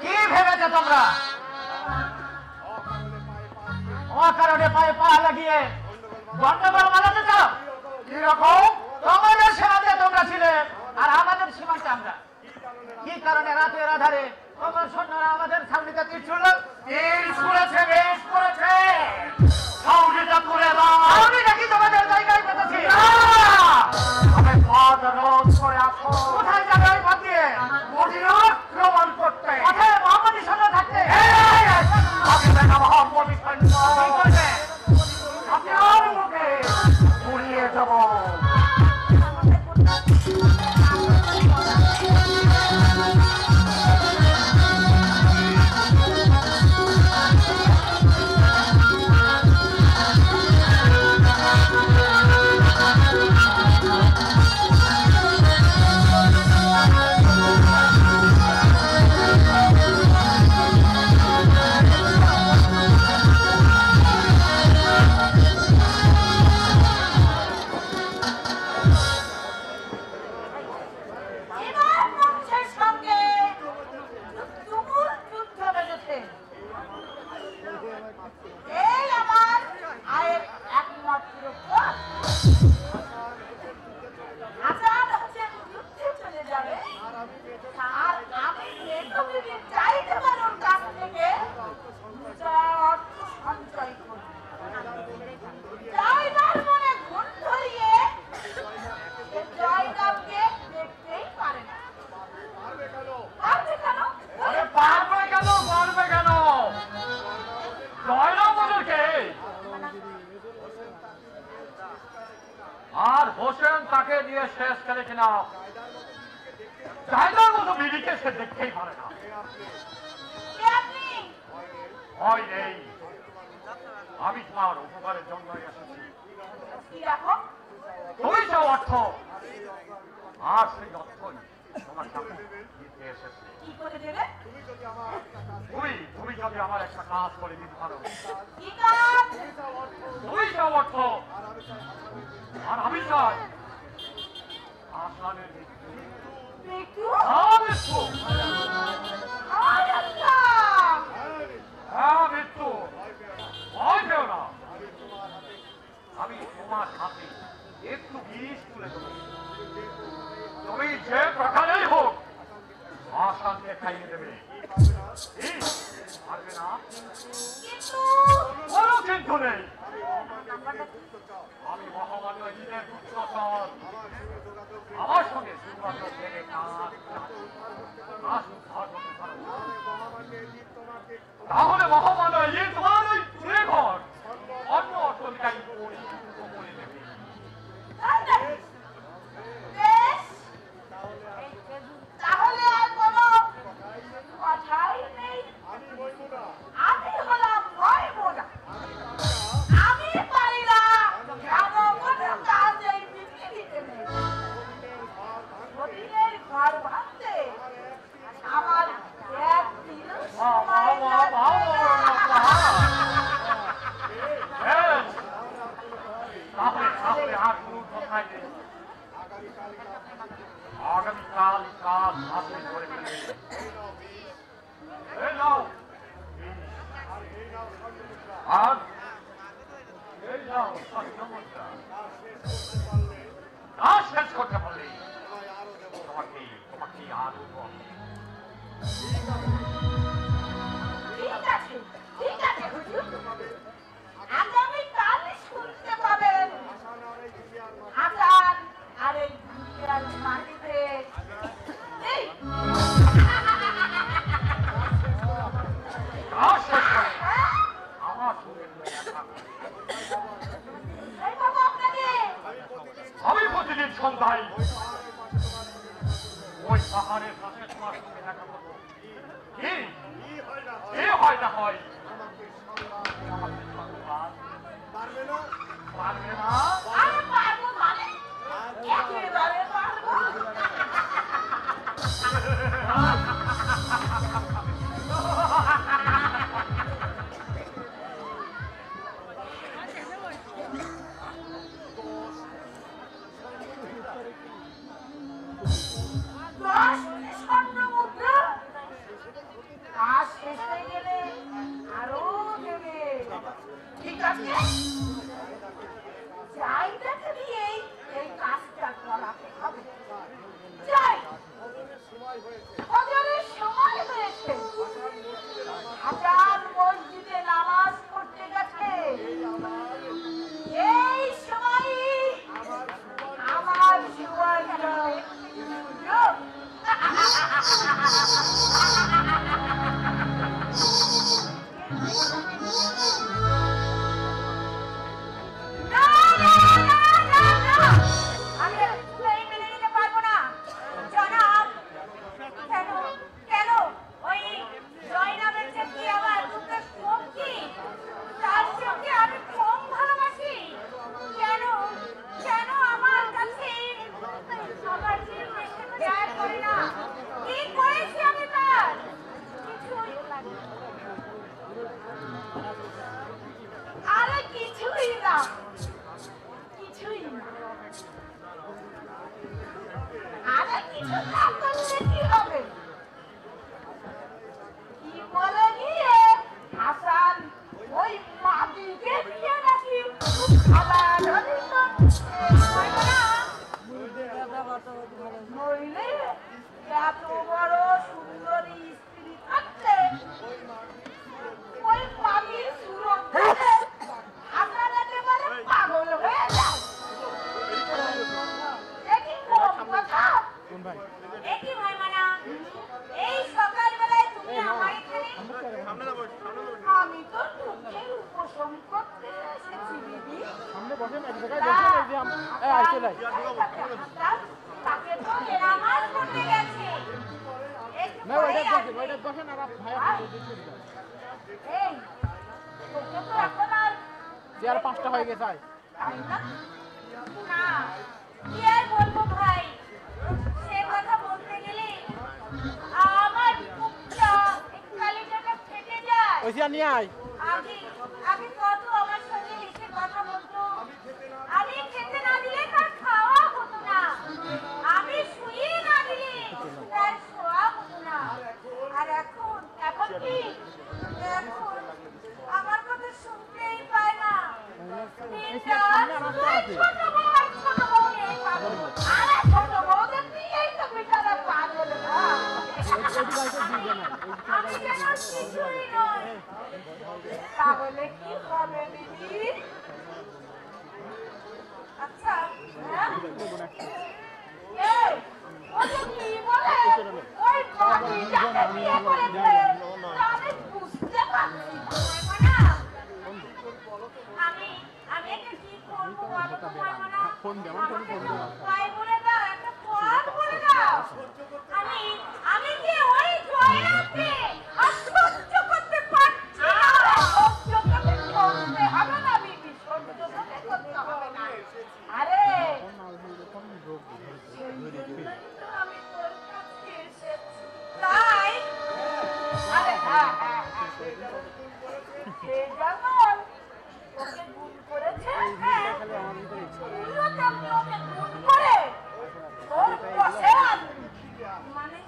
কি ভেবেছো তোমরা? অকারণে পায়ে পা লাগিয়ে গন্ডগোল বানাতে চাও? কিরকম? তোমাদের সীমান্তে তোমরা ছিলে আর আমাদের সীমান্তে আমরা। কি কারণে রাতের আধারে তোমার সৈন্যরা আমাদের ছাউনিতে তীর ছুড়ল? তীর ছুড়েছে, বেশ করেছে। ছাউনিটা তুলে দাও। ছাউনিটা কি তোমাদের জায়গায় পেতেছি? আমি পথ রোধ করে আসো। কোথায় যাবে ওই পথ দিয়ে? মদিনার প্রমাণ করতে। কোথায় মোহাম্মদী সৈন্য থাকতে? আগে দেখা মোহাম্মদী সৈন্য। কি করবে? আপনার মুখে পুড়িয়ে দেবো। এবার বংশের সঙ্গে তুমুল যুদ্ধ বেঁধেছে। এই আমার আয়ের একমাত্র পথ। আজাদ হোসেন যুদ্ধে চলে যাবে আর আমি নেত্রবীরের চাইতে বানোর কাছ থেকে অর্থ সঞ্চয় করব। জয়দার মনে ঘুণ ধরিয়ে জয়দাবকে দেখতেই পারে না। পারবে কেন? আরে পারবে কেন, পারবে কেন? জয়রাম ওদেরকে আর হোসেন তাকে দিয়ে শেষ করে কিনা জায়গার মতো বিড়িকে সে দেখতেই পারে না। কে আপনি? ভয় নেই, আমি তোমার উপকারের জন্য এসেছি। কি রাখো? তুমি চাও অর্থ, আর সেই অর্থই তোমার সামনে দিতে এসেছে। কি করে দেবে? তুমি যদি আমার একটা কাজ করে দিতে পারো। কি কাজ? তুমি চাও অর্থ, আর আমি চাই আসানের মৃত্যু। মৃত্যু? মৃত্যু, হায় আল্লাহ! হ্যাঁ মৃত্যু। ভয় পেও না, আমি তোমার হাতে একটু বিষ তুলে দেবো। তুমি যে প্রকারেই হোক আসানকে খাইয়ে দেবে। পারবে না? কিন্তু কোনো কিন্তু নেই। নাম্বারটা কি? আমি মহামান্য ঈদের পুত্রসর, আমার সঙ্গে শুধুমাত্র ছেলে তাহলে মহামান্য ঈদ তোমার ওই তুলে ঘর অন্য অর্থনিকাই করে দেবে। বেশ, তাহলে আর কোনো বাতিল করে ফেলে। এই নাও, আর এই নাও স্বর্ণমুদ্রা। না শেষ করতে পারলে তোমাকে আর দেব। ঠিক আছে হুজুর, আগামীকাল শুনতে পাবেন হাসান আর এই দুনিয়ার মাটিতে এই আমার সঙ্গে দেখা এই বাবা আপনাকে আমি প্রতিদিন সন্ধ্যায় ওই পাহাড়ের কাছে তোমার সঙ্গে দেখা করবো। কি হয় না হয় পারবে না? আরে পারবো মানে একেবারে পারবো। স্বর্ণমুদ্রা কাজ শেষ হয়ে গেলে আরো দেবে। ঠিক আছে, চাইটাকে দিয়েই এই কাজটা করাতে হবে। যাই, ফজরের সময় হয়েছে, হাজার মসজিদে নামাজ পড়তে গেছে। এই সময় আমার সময়টা সুযোগ। আমি কিছুতেই মেনে নিতে পারবো না জনাব। কেন ওই জয়নাবের চেয়ে কি আমার দুটো কম কি? তার চোখে আমি কম ভালোবাসি? কেন আমার কাছে আমার যায় করে না? কি করেছি আমি তার? কিছুই আরে কিছুই না, কিছুই না। আরে কিছু না করলে কি হবে? কি বলে গিয়ে হাসান ওই মাটিকে দিয়ে নাকি আবার নইলে এত বড় সুন্দরী স্ত্রী থাকলে ওই মাটির সুরত আপনার একেবারে পাগল হয়ে যায়। একই কথা, একই ভাই মানা, এই সকালবেলায় তুমি আমার এখানে? আমি তো দুঃখের উপশম করতে এসেছি দিদি। তাকে তো মেরামত করতে গেছে। এই তোকে তো এখন আর চেয়ার 5টা হয়ে গেছে। তাই না? না, কি আর বলবো ভাই, সে কথা বলতে গেলে আমার বুকটা কালিটাটা ফেটে যায়। ওই চেয়ার নিয়ে আয়। আগে কত আমার সঙ্গে হেসে কথা বলতো, আমি খেতে না দিলে তার খাওয়া হতো না, আমি শুয়ে না দিলে তার শোয়া হতো না। আর এখন কি? এখন আমার কথা শুনতেই পায় না। ছোট বউ নেই পাগল। আরে ছোট বউদের নিয়েই তো বেচারা পাগল না। আমি যেন কিছুই নই। তাহলে কি হবে দিদি? আচ্ছা, এই, ও যে কি বলে, ওই মাটিটাকে বিয়ে করেছে, তা আমি বুঝতে পারছি না। আমি এটা কি করবো বলো তো মাইমনা? আমাকে একটা উপায় বলে দাও, একটা পথ বলে দাও। আমি কি ওই জয়রামকে আর সহ্য করতে পারছি না? সহ্য করতে হবে না বিবি, সহ্য করতে হবে না। আরে আমি তোর কাছে এসেছি তাই? আরে হ্যাঁ, সে যেমন ওকে গুণ করেছে, হ্যাঁ, তুইও তেমনি ওকে গুণ করে ওর বসে আনবি। মানে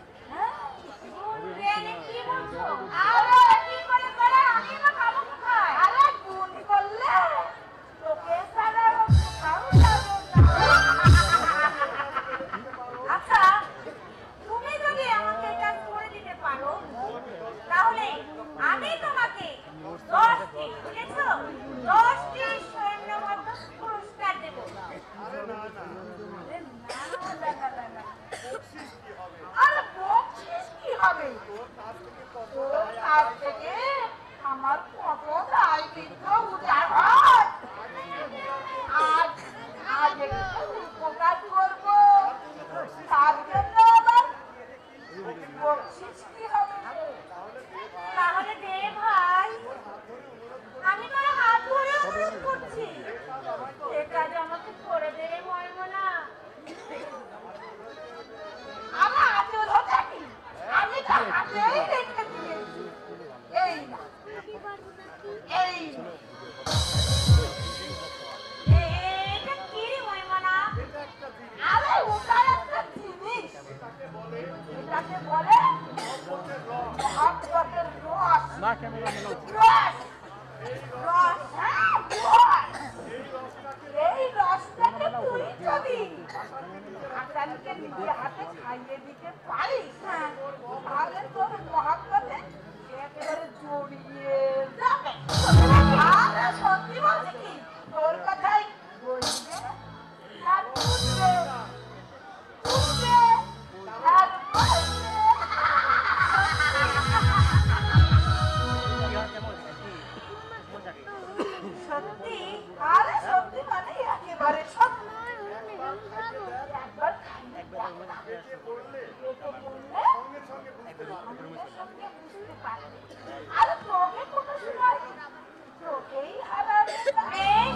বলছিস কি হবে? তাহলে দে ভাই, আমি তোর হাত ধরে অনুরোধ করছি, এ কাজ আমাকে করে দে রে ময়মনা। আমার হাতে ধরতে কি? আমি তো হাতেই রেখে দিয়েছি। এই না, এই না। এটা কি রে ময়মনা? আরে ওটা একটা জিনিস, এটাকে বলে মহাব্বতের রস। রস, রস, হ্যাঁ, রস। এই রসটাকে তুই যদি হাসানকে নিজে হাতে খাইয়ে দিতে পারিস, হ্যাঁ, তাহলে তোর মহাব্বতে একেবারে জড়িয়ে যাবে। আরে সত্যি বলছি কি, তোর কথাই বলবে আর বুঝবে, বুঝবে আর বলবে। সত্যি? আরে সত্যি মানে একেবারে সত্যি। একবার খাইয়ে দেখ। পেটে পড়লে সঙ্গে সঙ্গে বুঝতে পারবে। আরে তোকে কোনো সময় তোকেই হারাবে না। বেশ,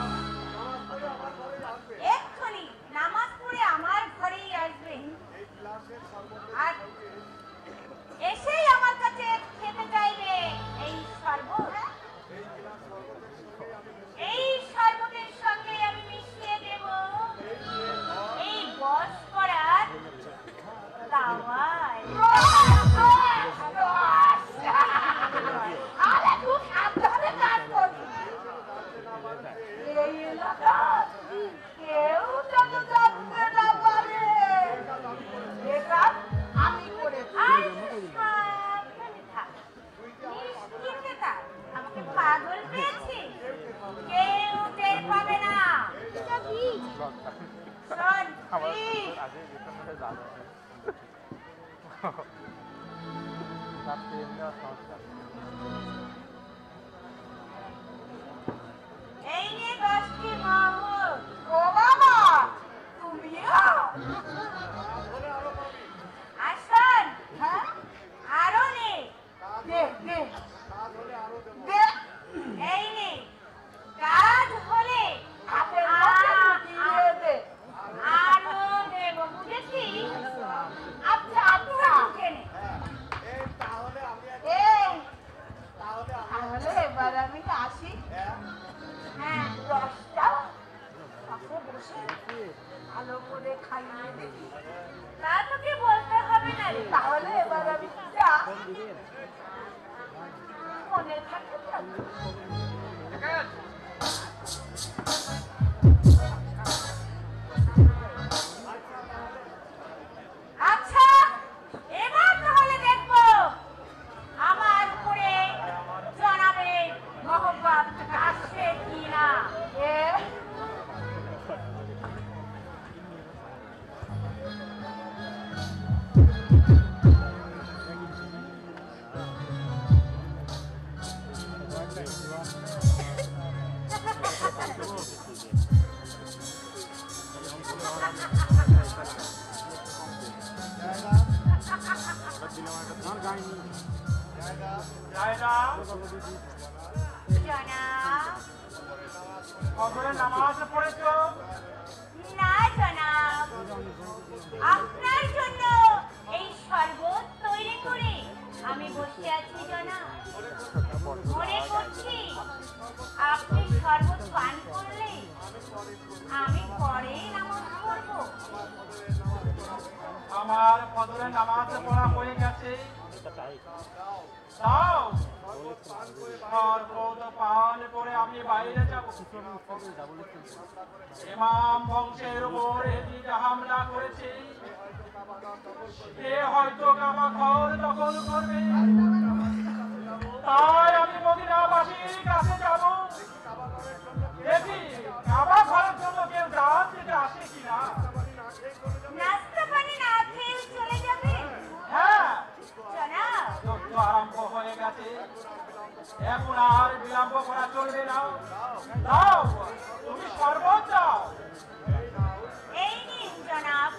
এক্ষুনি নামাজ পড়ে আমার ঘরেই আসবে, আর এসেই আমার কাছে খেতে চাইবে এই শরবত। এই শরবতের সঙ্গে আমি মিশিয়ে দেব এই বস করার দাওয়াই। আরে তুই সাবধানে কাজ করবি। এই এলাকার কেউ যেন জানতে না পারে। এটা আমি করেছি। আর সাবধানে থাক, নিশ্চিন্তে থাক, আমাকে পাগল পেয়েছি, কেউ টের পাবে না। শোন, প্লিজ, এই নিয়ে 10টি মোহর। ও বাবা, তুমিও? আর শোন, হ্যাঁ, আরো নে, দে দে দে। এই নে, কাজ হলে হাতের মধ্যে ঢুকিয়ে দে। আরো দেব, বুঝেছিস? আচ্ছা আচ্ছা। ঢুকে নে। এই, তাহলে এবার আমি আসি। হ্যাঁ, রসটা পাশে বসে ভালো করে খাইয়ে দেখি। তা তোকে বলতে হবে না রে, তাহলে এবার আমি যা, মনে থাকে তো? আচ্ছা, এবার তাহলে দেখবো আমার উপরে জনাবের মহব্বত আসছে কিনা। এ, জায়গা জনাব, ফজরের নামাজ পড়েছ? না জনাব, আপনার জন্য এই শরবত তৈরি করে আমি বসে আছি জনাব। মনে করছি আপনি শরবত পান করলে আমি পরে নামাজ পড়ব। আমার ফজরের নামাজ পড়া হয়ে গেছে। দাও, শরবত পান করে আমি বাইরে যাব। ইমাম বংশের উপর এদিক হামলা করেছে, এ হয়তো কাবা ঘর দখল করবে। তাই আমি মদিনাবাসীর কাছে যাব, দেখি কাবা ঘরের জন্য কেউ দান দিতে আসে কিনা। নাস্তা পানি না খেয়ে চলে যাবে হ্যাঁ, জনাব? যুদ্ধ আরম্ভ হয়ে গেছে, এখন আর বিলম্ব করা চলবে না। দাও, তুমি শরবত দাও। এই নিন জনাব।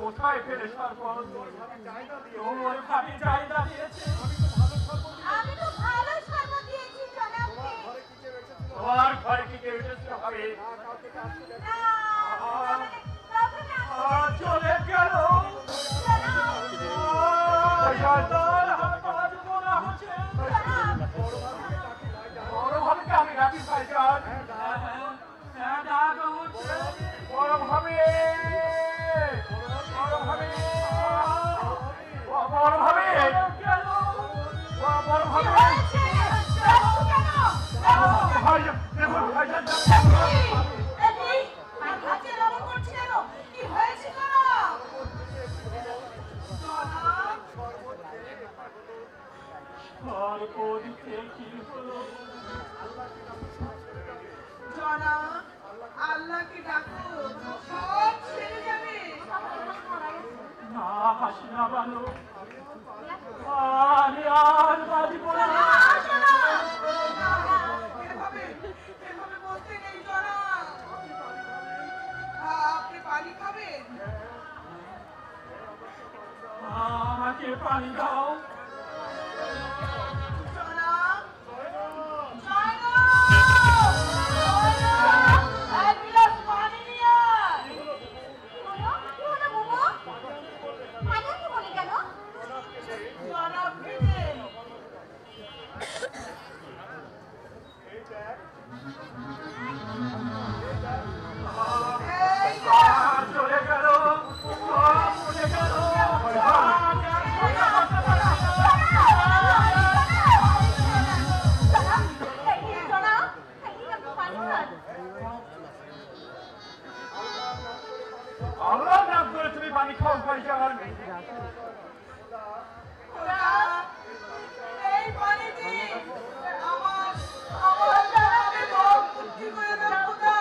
কোথায় ফেলে সর্বন তোর ভাবি চাহিদা দিয়েছে আমি তো ভালো শরবত দিয়েছি জনাবকে। তোমার ঘরে কি কেউ এসেছিল ভাবি চলে গেল বড় ভাবিকে আমি রাখি ভাইজান বড় ভাবি বড় ভাবি বড় ভাবি ভাইজান দেখুন ভাইজান আল্লাহকে ডাকো, সব ছেড়ে যাবে। না হাসি না বানো আমি আর বাঁচব না এভাবে বলতে নেই জনা। আপনি পানি খাবেন? আমাকে পানি দাও চলে গেল চলে গেল আল্লাহ নাম করে তুমি পানি খাও ভাইজান এই পানি দিয়ে আমার জানাকে মুক্তি করে দাও খোদা।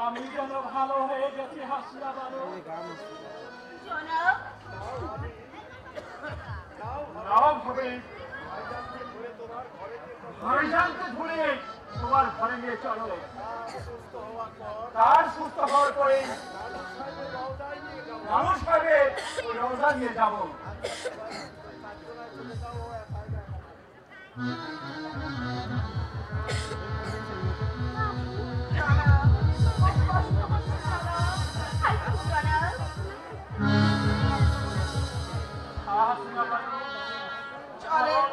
আমি যেন ভালো হয়ে গেছি হাসিয়া বানো ভাইজানকে ধরে তোমার ঘরে নিয়ে চলো তার সুস্থ হওয়ার পরে মানুষ ভাবে ওই রওজা নিয়ে যাবো চলে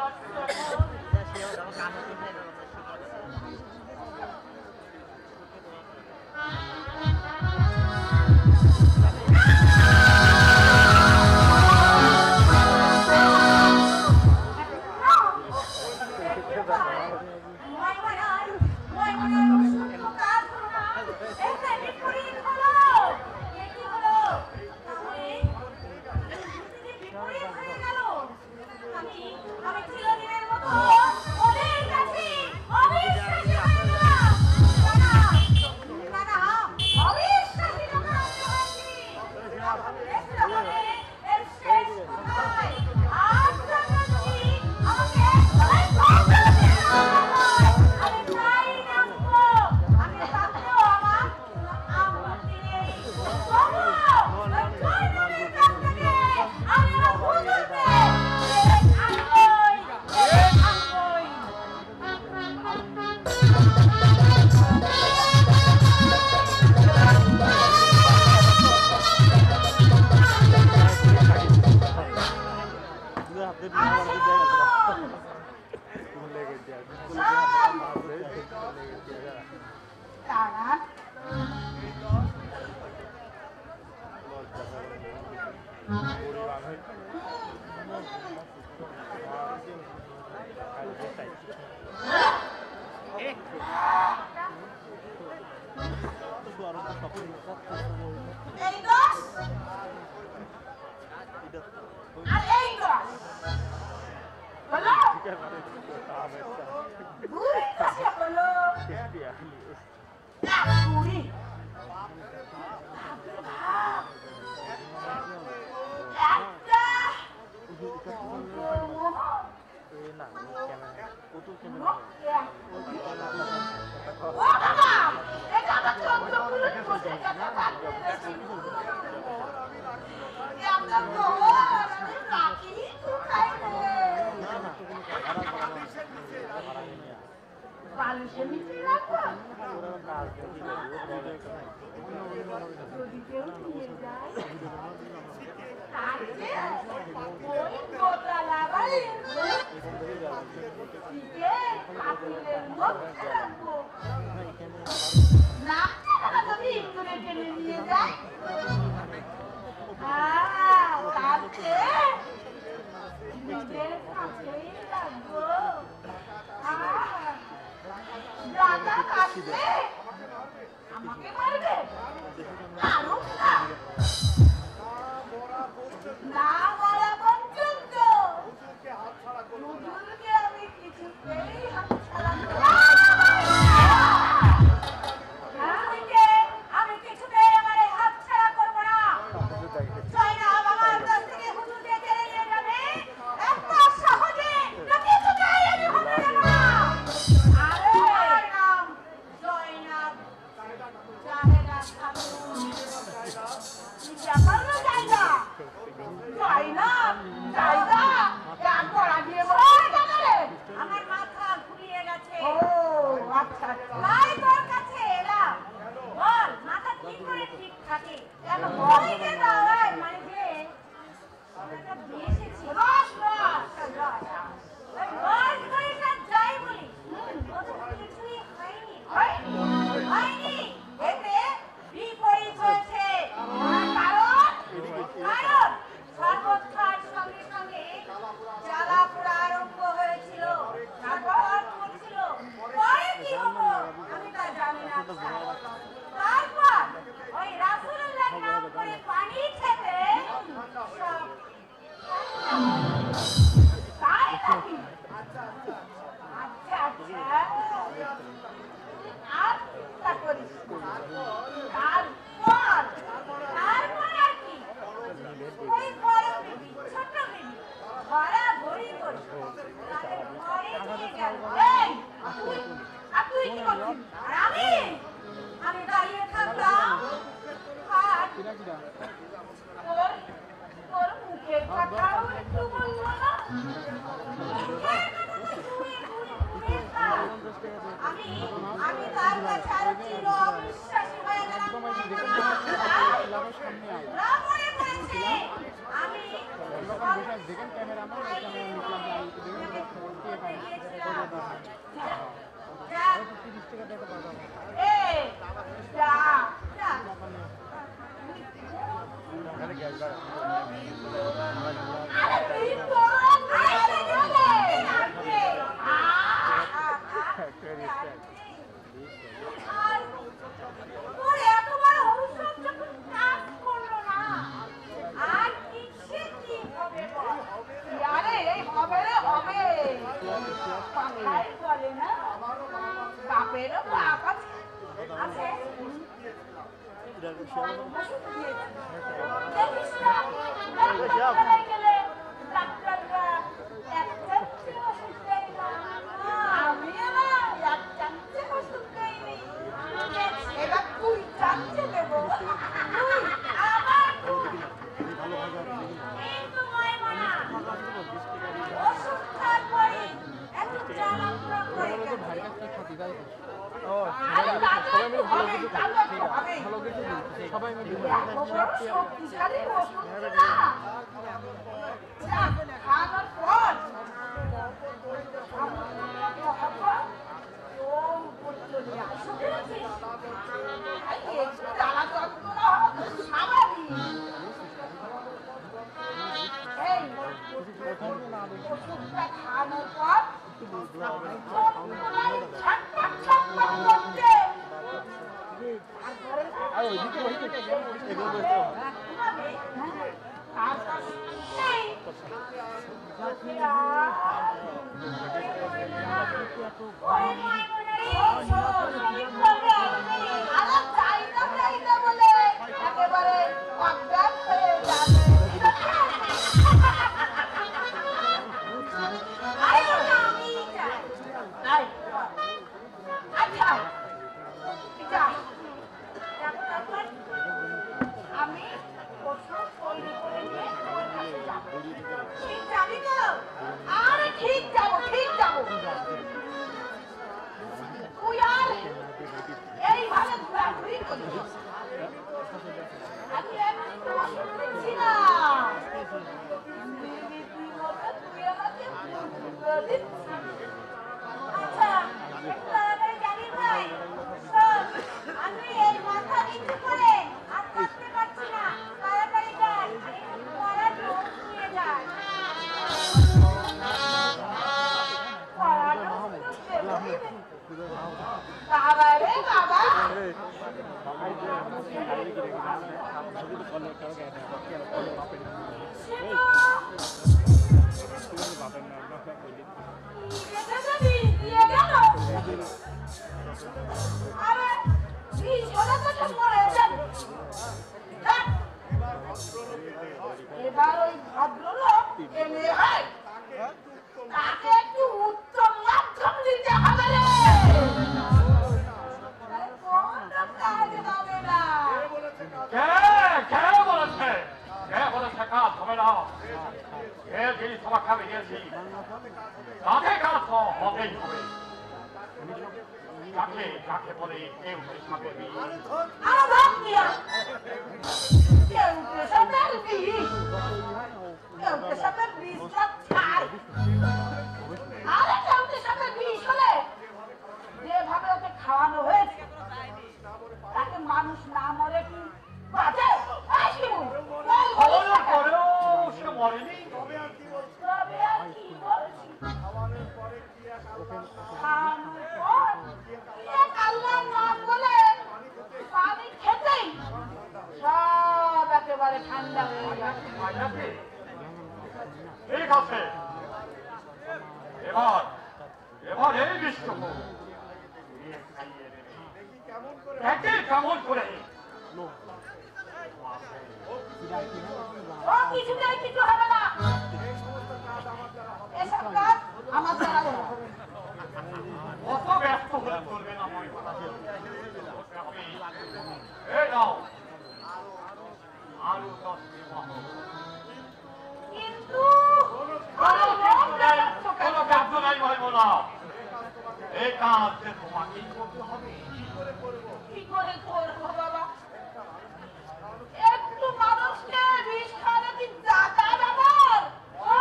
একটু মানুষকে বিষ খাওয়ানো কি জাতা ব্যাপার? ও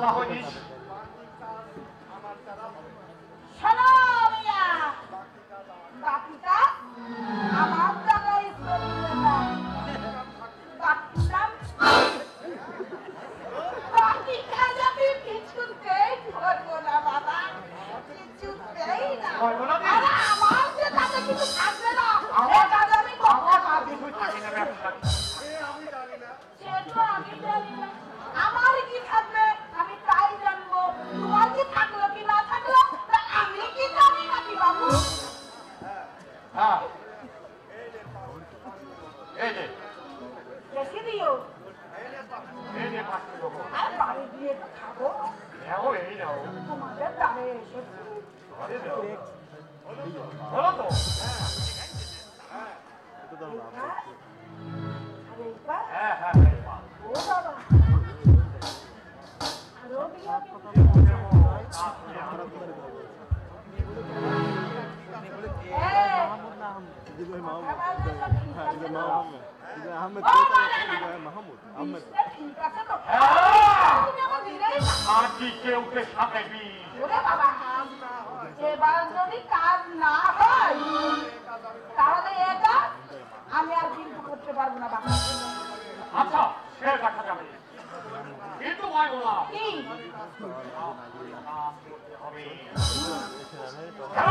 আল্লাহ হইস। শোনো মিয়া, বাকি কাজ আমার জায়গায় করবে না। বাকি কাজ আমি কিছুতেই করবো না বাবা, কিছুতেই না। আরে আমার যে কাজে কিছু থাকবে না, এই কাজ আমি করবো না। কিছুই থাকে না ব্যবসা। সেটা আমি জানি না, আমার কি থাকবে আমি তাই জানবো। তোমার কি থাকলো কি না থাকলো তা আমি কি জানি নাকি বাবু? হ্যাঁ এই যে বেশি দিও, এই যে 500 টাকা। আর বাড়ি দিয়ে তো খাবো। নাও এই নাও। তোমাদের দ্বারে এসেছি। ঘরে দাও। বলো তো। আরে এইবার হ্যাঁ হ্যাঁ হ্যাঁ। ও বাবা, আরো দিও কিন্তু। আজকে কেউকে সাথে বিষ। এবার যদি কাজ না হয় তাহলে এটা আমি আর কিন্তু করতে পারবো না বাবা। আচ্ছা সে দেখা যাবে, কিন্তু ভাই বলা কি হবে কেন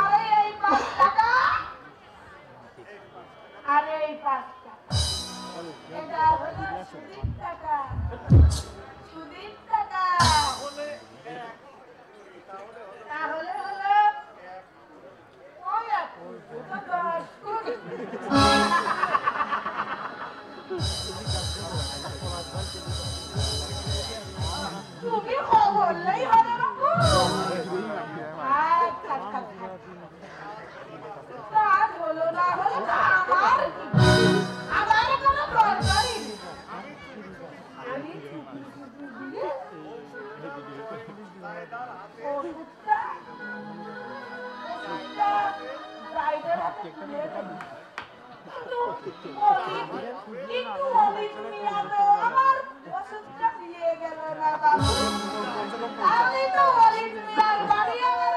আরে এই 5 টাকা, আরে এই 5 টাকা, এটা হলো সুদির টাকা, সুদির টাকা। তাহলে হলো ওই ওটা 10 কোটি। তুমি বললেই হবে বাবু। আচ্ছা আচ্ছা কাজ হলো না হলো তো আমার কি? আমার কোনো দরকারই নেই। আমি চুপি চুপি দিয়ে ওষুধটা ড্রাইভারের হাতে তুলে দেবো। কিন্তু অলি তুমি আমার ওষুধটা দিয়ে গেল না বাবু। আমি তো অলি তুমি আর বাড়ি আমার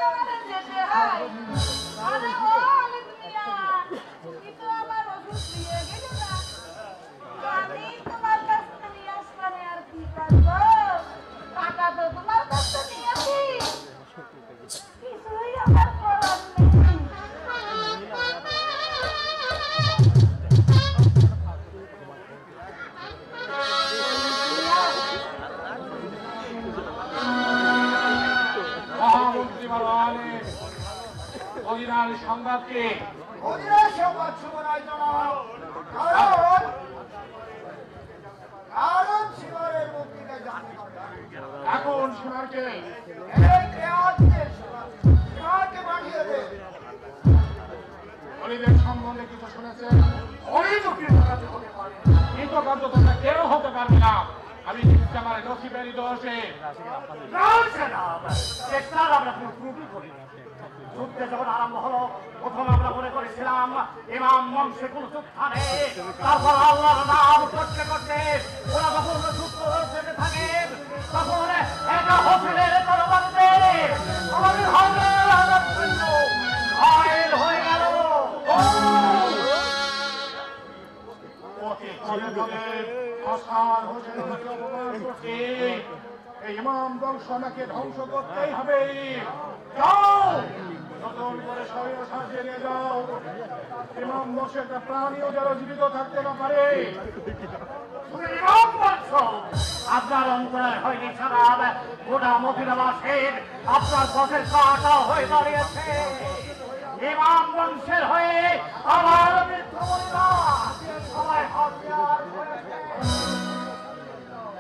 যেতে হয়। আরে ও অলি তুমি কিন্তু আমার ওষুধ দিয়ে গেল না। আমি তোমার কাছ থেকে নিয়ে আসবানে আর কি করবো? টাকা তো তোমার কাছ থেকে নিয়েছি, কিছুই আমার করার নেই। মহামন্ত্রী মারওয়ানের অরিজিনাল সংবাদকে এখন সীমারকে অলিদের সম্বন্ধে কিছু শুনেছেন? অলি তো কৃতকার্য হতে পারে, কৃতকার্য তোমরা কেউ হতে পারবে না। আমি আমার নসিবেরই দোষে চেষ্টার আমরা কোনো ত্রুটি করি। যুদ্ধে যখন আরম্ভ হলো প্রথম আমরা মনে করেছিলাম ইমাম বংশে কোনো যুদ্ধা নেই। তারপর আল্লাহর নাম করতে করতে ওরা যখন যুদ্ধ যেতে থাকে তখন এটা হোসেনের তরবারিতে আমাদের ঘায়েল হয়ে গেল। ইমাম বংশ আমাকে ধ্বংস করতেই হবে। যাও নতুন করে শরীর সাজিয়ে নিয়ে যাও। ইমাম বংশের একটা প্রাণীও যেন জীবিত থাকতে না পারে। আপনার অন্তরের হয়নি খারাপ, গোটা মদিনাবাসীর আপনার পথের কাটা হয়ে দাঁড়িয়েছে। ইমাম বংশের হয়ে আমার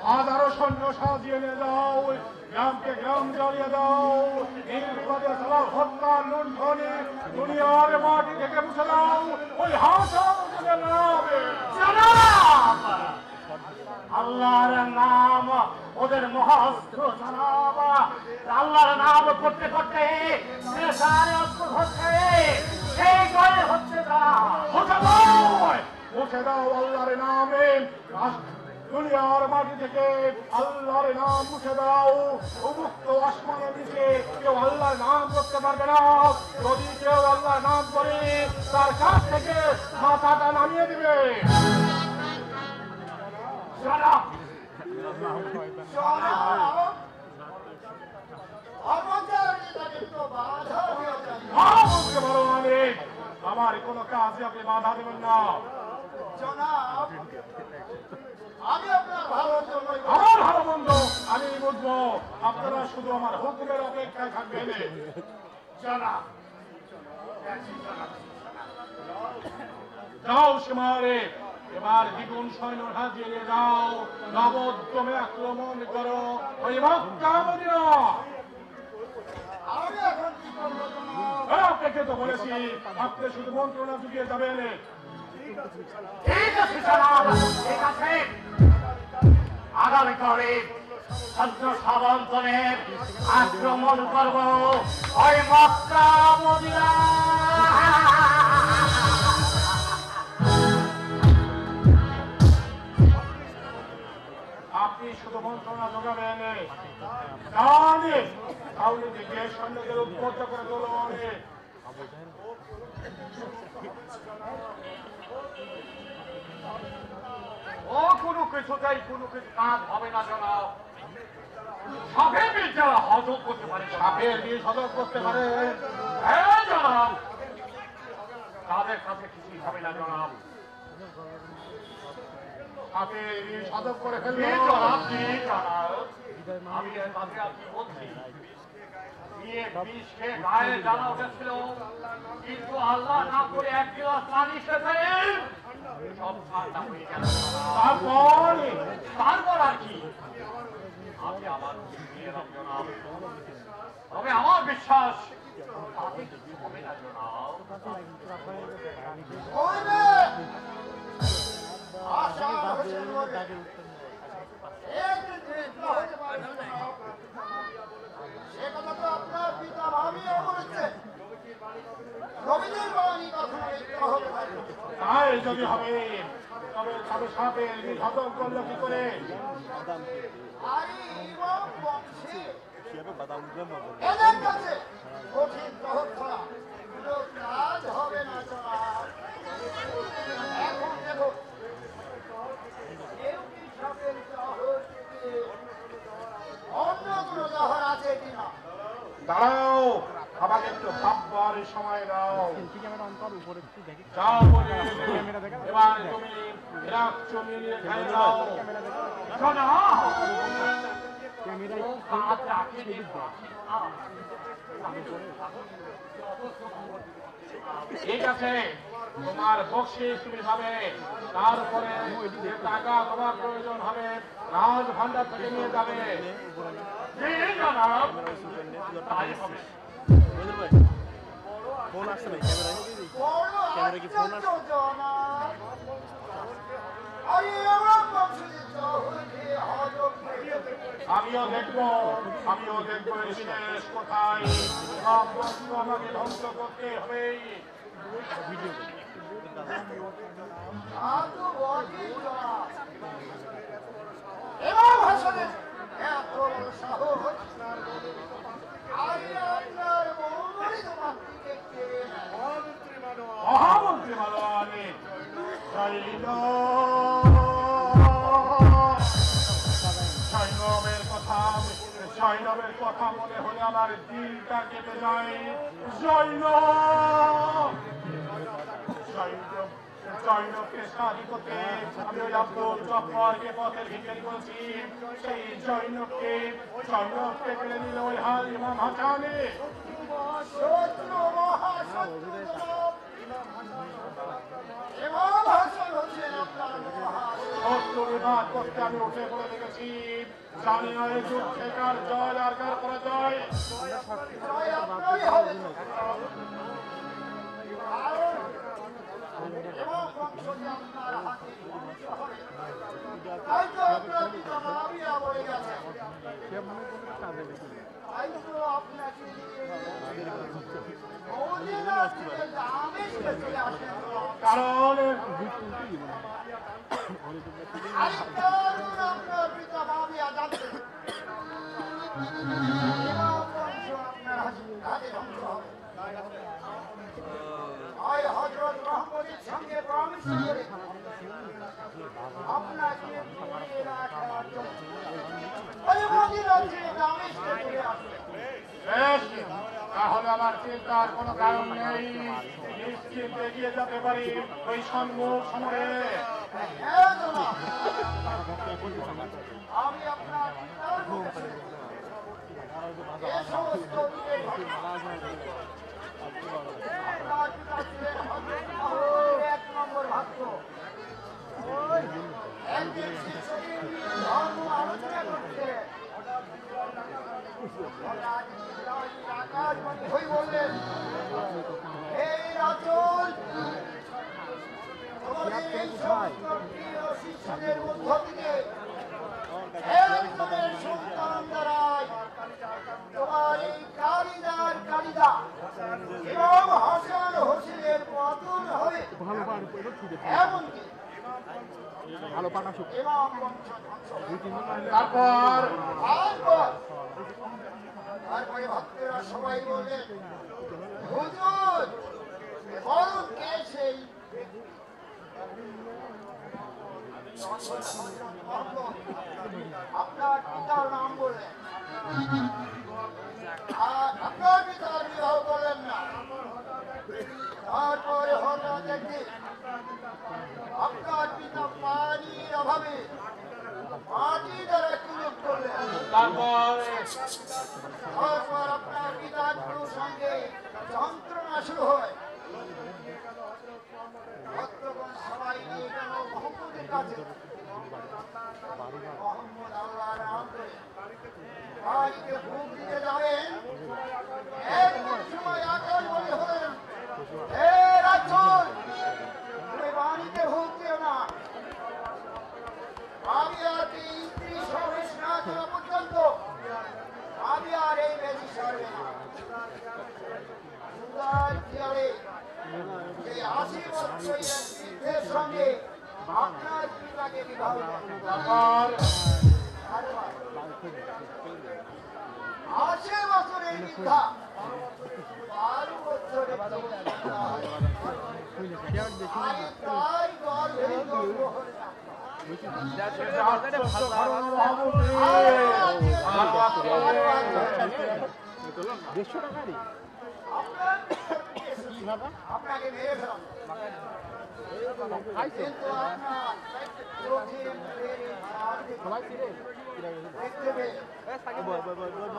হাজারো সৈন্য সাজিয়ে নিয়ে যাও। গ্রামকে গ্রাম জ্বালিয়ে দাও, নির্বিবাদে সালাম হত্যা লুণ্ঠনে দুনিয়ার মাটি থেকে মুছে দাও ওই হাসানের নামে। আল্লাহর নাম ওদের মহাস্ত্র জানাব। আল্লাহর নাম করতে করতে হচ্ছে সেই জয় হচ্ছে মুছে দাও আল্লাহর নামে দুনিয়ার মাটি থেকে আল্লাহর নাম মুছে দাও। উন্মুক্ত আসমানের নিচে কেউ আল্লাহর নাম করতে পারবে না। যদি কেউ আল্লাহর নাম করে তার কাছ থেকে মাথাটা নামিয়ে দিবে। আমার কোনো কাজে আপনি বাধা দেবেন না। আমার ভালো মন্দ আমি বুঝবো, আপনারা শুধু আমার হুকুমের অপেক্ষায় থাকবেন। যাও সীমারে, এবার দ্বিগুণ সৈন্য হাজিয়ে যাও, নবোদ্যমে আক্রমণ করো ওই মক্কা মদিনা। আপনাকে তো বলেছি আপনি শুধু মন্ত্রণা যুগিয়ে যাবেন। ঠিক আছে জনাব, ঠিক আছে। আগামীকালে ছদ্ম সাবন্তনের আক্রমণ করব ওই মক্কা মদিনা। আপনি শুধু মন্ত্রণা যোগাবেন, তাহলে দিকে সৈন্যদের উদ্বুদ্ধ করে তুলুন। ও কোনো কিছুতেই কোনো কিছু কাজ হবে না জনাব। সাপের বিষ যারা হজম করতে পারে, সাপের বিষ হজম করতে পারে, হ্যাঁ জনাব, তাদের কাছে কিছুই হবে না জনাব। সাপের বিষ হজম করে ফেলবে জনাব, জনাব, আমি এর কাছে আর কি বলছি। বিষকে গায়ে জানা উঠেছিল, কিন্তু আল্লাহ না করে এক গ্লাস পানি খেতে সব ঠান্ডা হয়ে গেল। তারপর আর কি আপনি আবার জনাব, তবে আমার বিশ্বাস তাতে কিছু হবে না জনাব। তাই যদি হবে তবে তবে সাপের বিষ হজম করলো কি করে? এদের কাছে কঠিন প্রহর ছাড়া কোনো কাজ হবে না জনাব। এখন দেখো কেউ কি সাপের জহর থেকে অন্য কোনো জহর আছে কিনা। দাঁড়াও, আমাকে একটু ভাববার সময় দাও। যাও বলি, এবার তুমি ইরাক জমি নিয়ে খাই দাও। ঠিক আছে, তোমার বকশিস তুমি পাবে। তারপরে যে টাকা তোমার প্রয়োজন হবে রাজ ভান্ডার থেকে নিয়ে যাবে। তাই হবে। ফোন আসছে ভাই, ক্যামেরায় বড় ক্যামেরা কি ফোন আসছে? আশ্চর্য জনাব। আরে আমার বংশের জহর খেয়ে হজম হয়ে যাবে। আমিও দেখবো এই শেষ কোথায়। সব বস্তু আমাকে ধ্বংস করতে হবে। সাধু বটে জনাব। এবার ভাষণে এত বড় সাহস, আরে আপনার মৌলভী মাতৃকে কেড়ে নেয়। মহামন্ত্রী মালওয়ানি সৈনবের কথা মনে হলে আমার দিলটা কেটে যায়। জৈনবকে শাদী করতে আমি ওই আব্দুল জব্বারকে পথের ভিখারি করেছি। সেই জৈনবকে কেড়ে নিল ওই হাল ইমাম হাসানে। শত্রু মহাশত্রু জনাব। এবার ভাষণ হচ্ছেন আপনার মহাশত্রু। শত্রু বিভাগ করতে আমি উঠে পড়ে দেখেছি। জানি না এই যুদ্ধে কার জয় আর কার পরাজয়। জয় আপনারই হবে। এবং বংশ যে আপনার হাতে ধ্বংস হবে। তাই তো আপনার পিতা মাবিয়া বলে গেছে। তাই তো আপনাকে বহুদিন আসলে দামেশকে চলে আসেন। কারণ আপনার পিতা মাবিয়া যাচ্ছেন। এবং বংশ আপনার হাতে ধ্বংস হবে। আয় হযরত মুহাম্মদের সঙ্গে পরামর্শ করে আপনাকে ফিরিয়ে রাখার জন্য ওই মদিনাতে দামেশকে চলে আসবে। বেশ, তাহলে আমার চিন্তার কোনো কারণ নেই। নিশ্চিন্তে এগিয়ে যেতে পারি ওই সম্মুখ সমরে। হ্যাঁ জনাব, আমি আপনার পিতার মুখে এ সমস্ত দিকে আপনার পিতা ছিলেন হযরত মুহাম্মদের 1 নম্বর ভক্ত। একদিন শিশুদের নিয়ে ধর্ম আলোচনা করছে। হঠাৎ জিবরাইল আকাশবাণী হয়ে বললেন, হে রাসূল, তোমাদের এই সমস্ত প্রিয় শিষ্যদের মধ্য থেকে একজনের সন্তান দ্বারাই তোমার এই কালিদা এবং হাসান হোসেনের পতন হবে। এমনকি এবং বংশ ধ্বংস হবে। তারপরে ভক্তরা সবাই বললেন, হুজুর, বলুন কে সেই আপনার পিতার নাম বললেন, আর আপনার পিতার বিবাহ করলেন না। তারপরে হঠাৎ দেখি আপনার পিতা পানির অভাবে মাটি দ্বারা কুলুপ করলেন। তারপর আপনার পিতার সঙ্গে যন্ত্রণা শুরু হয়। ভক্তগণ সবাই নিয়ে গেল মুহাম্মদের কাছে। মুহাম্মদ আল্লাহর নাম করে বাড়িতে ফুঁক দিতে যাবেন। এমন সময় আকাশবাণী হলেন, হে রাসূল, তুমি বাড়িতে ফুঁক দিও না। আমি আর এই স্ত্রী সবেশ না করা পর্যন্ত আমি আর এই বেশি সারবে না। সুদার খেয়ালে এই 80 বছরের বৃদ্ধের সঙ্গে আপনার পিতাকে বিবাহ দেন। 80 বছরের বৃদ্ধা 12 বছরের তাই গর্ভে গর্ভ হলে না। আপনাকে মেরে ফেলাম, কিন্তু আপনার চোখে দেখতে পেয়ে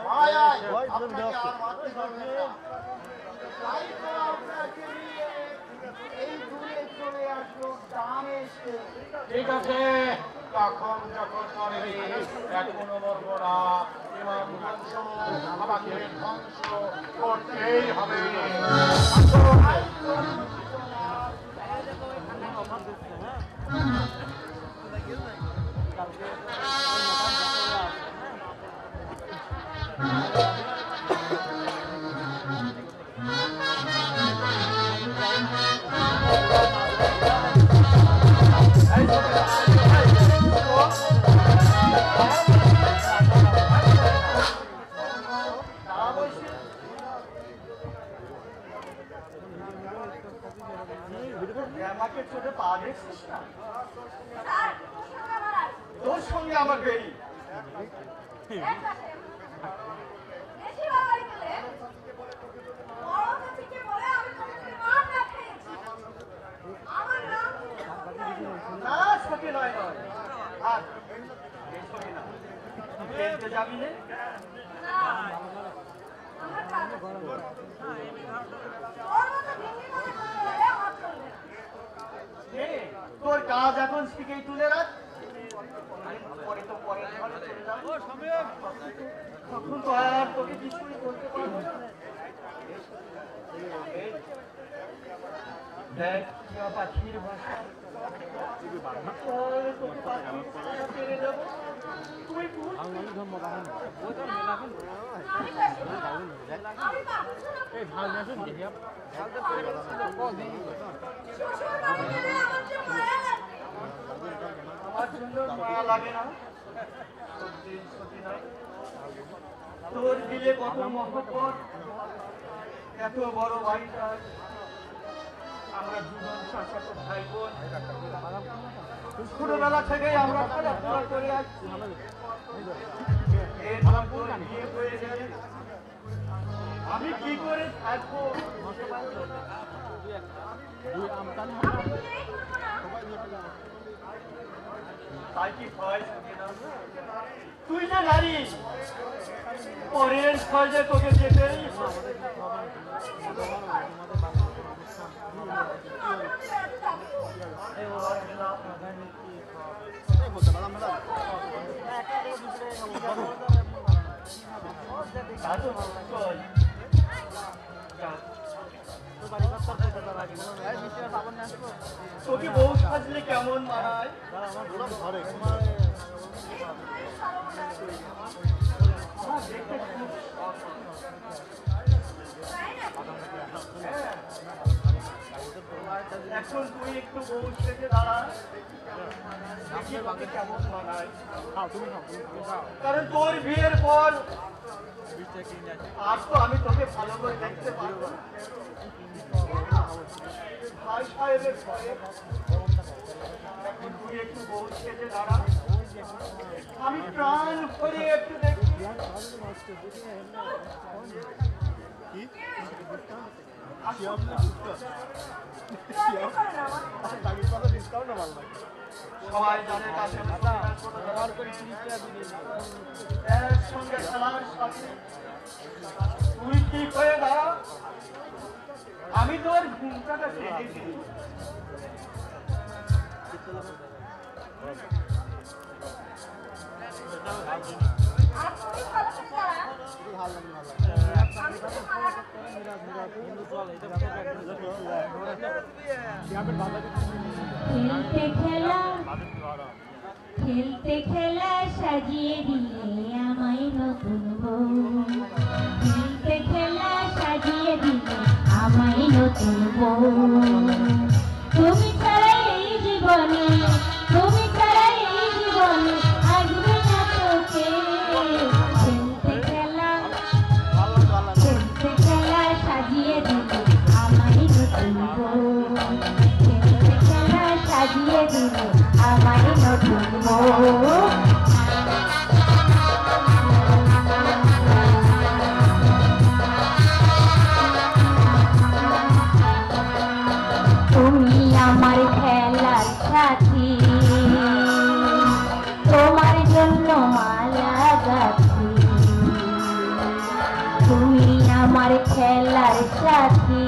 মায়ায় আপনাকে আর মারতে পারবেন না। তাই তো আপনাকে নিয়ে এই দূরে চলে আসলো দামেশকে। ঠিক আছে, তখন যখন মনে এখনো মরব না, ইমাম ধ্বংস আমাকে ধ্বংস করতেই হবে। আমাকে চোখে পা দেখছিস না? স্যার, সঙ্গে মারাই। তোর সঙ্গে আমার বেরি। এক পাশে। বেশি বাড়াবাড়ি করলে বড় চাচিকে বলে আমি তোমাকে মার না খেয়েছি। আমার নাম না, সখী নয় নয়। আর এই সখী না, তুই খেলতে যাবি না? না, আমার কাজ আছে। ওর মতো ভিঙ্গি মনে করলে হাত করবে না। তোর কাজ এখন শিখেই তুলে রাখ। তখন তো আর তোকে কিছুই করতে পারবো না। দেখ পাখির ভাষা আমার জন্য মায়া লাগে না, তোর দিলে কত মহব্বত, এত বড় বাড়িটা আমরা দুজন শাসক ভাই বোন ছোটবেলা থেকেই আমরা খেলাধুলা করে আসছি। বিয়ে হয়ে গেলে আমি কি করে থাকবো? তাই কি ভয় থাকে না? তুই যে নারী, পরের খরচে তোকে যেতেই তোকে বউ সাজলে কেমন মানায়? এখন তুই একটু বউ সেজে দাঁড়া, কেমন মানায়। কারণ তোর বিয়ের পর আজ তো আমি তোকে ভালো করে দেখতে পারবো না। ভাই সাহেবের ঘরে এখন তুই একটু বউ সেজে দাঁড়া, আমি প্রাণ ভরে একটু দেখি। সবাই যাদের কাছে একসঙ্গে খেলার সাথে তুই ঠিক হয়ে দাঁড়া, আমি তোর ঘুমটাটা খেয়েছি। খেলতে খেলা সাজিয়ে দিলে আমায় নতুন বউ, খেলতে খেলা সাজিয়ে দিলে আমায় নতুন বউ। তুমি ছাড়া এই জীবনে, তুমি ছাড়া এই জীবনে আসবে না তোকে। খেলতে খেলা সাজিয়ে দিলে আমায় নতুন বউ, খেলতে খেলা সাজিয়ে দিলে আমায় নতুন বউ। তুমি আমার খেলার সাথী, তোমার জন্য মালা গাছি। তুমি আমার খেলার সাথী,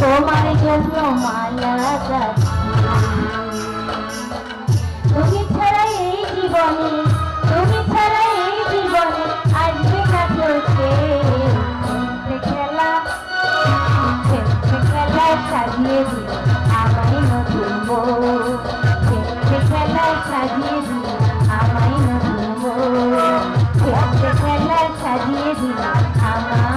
তোমার জন্য মালা গাছি। তুমি ছাড়া এই জীবনে, তুমি ছাড়া এই জীবনে আসবে না তোকে। খেলতে খেলা সাজিয়ে দিল আমায় নতুন বউ, খেলতে খেলা সাজিয়ে দিল আমায় নতুন বউ, খেলতে খেলা সাজিয়ে দিল আমায়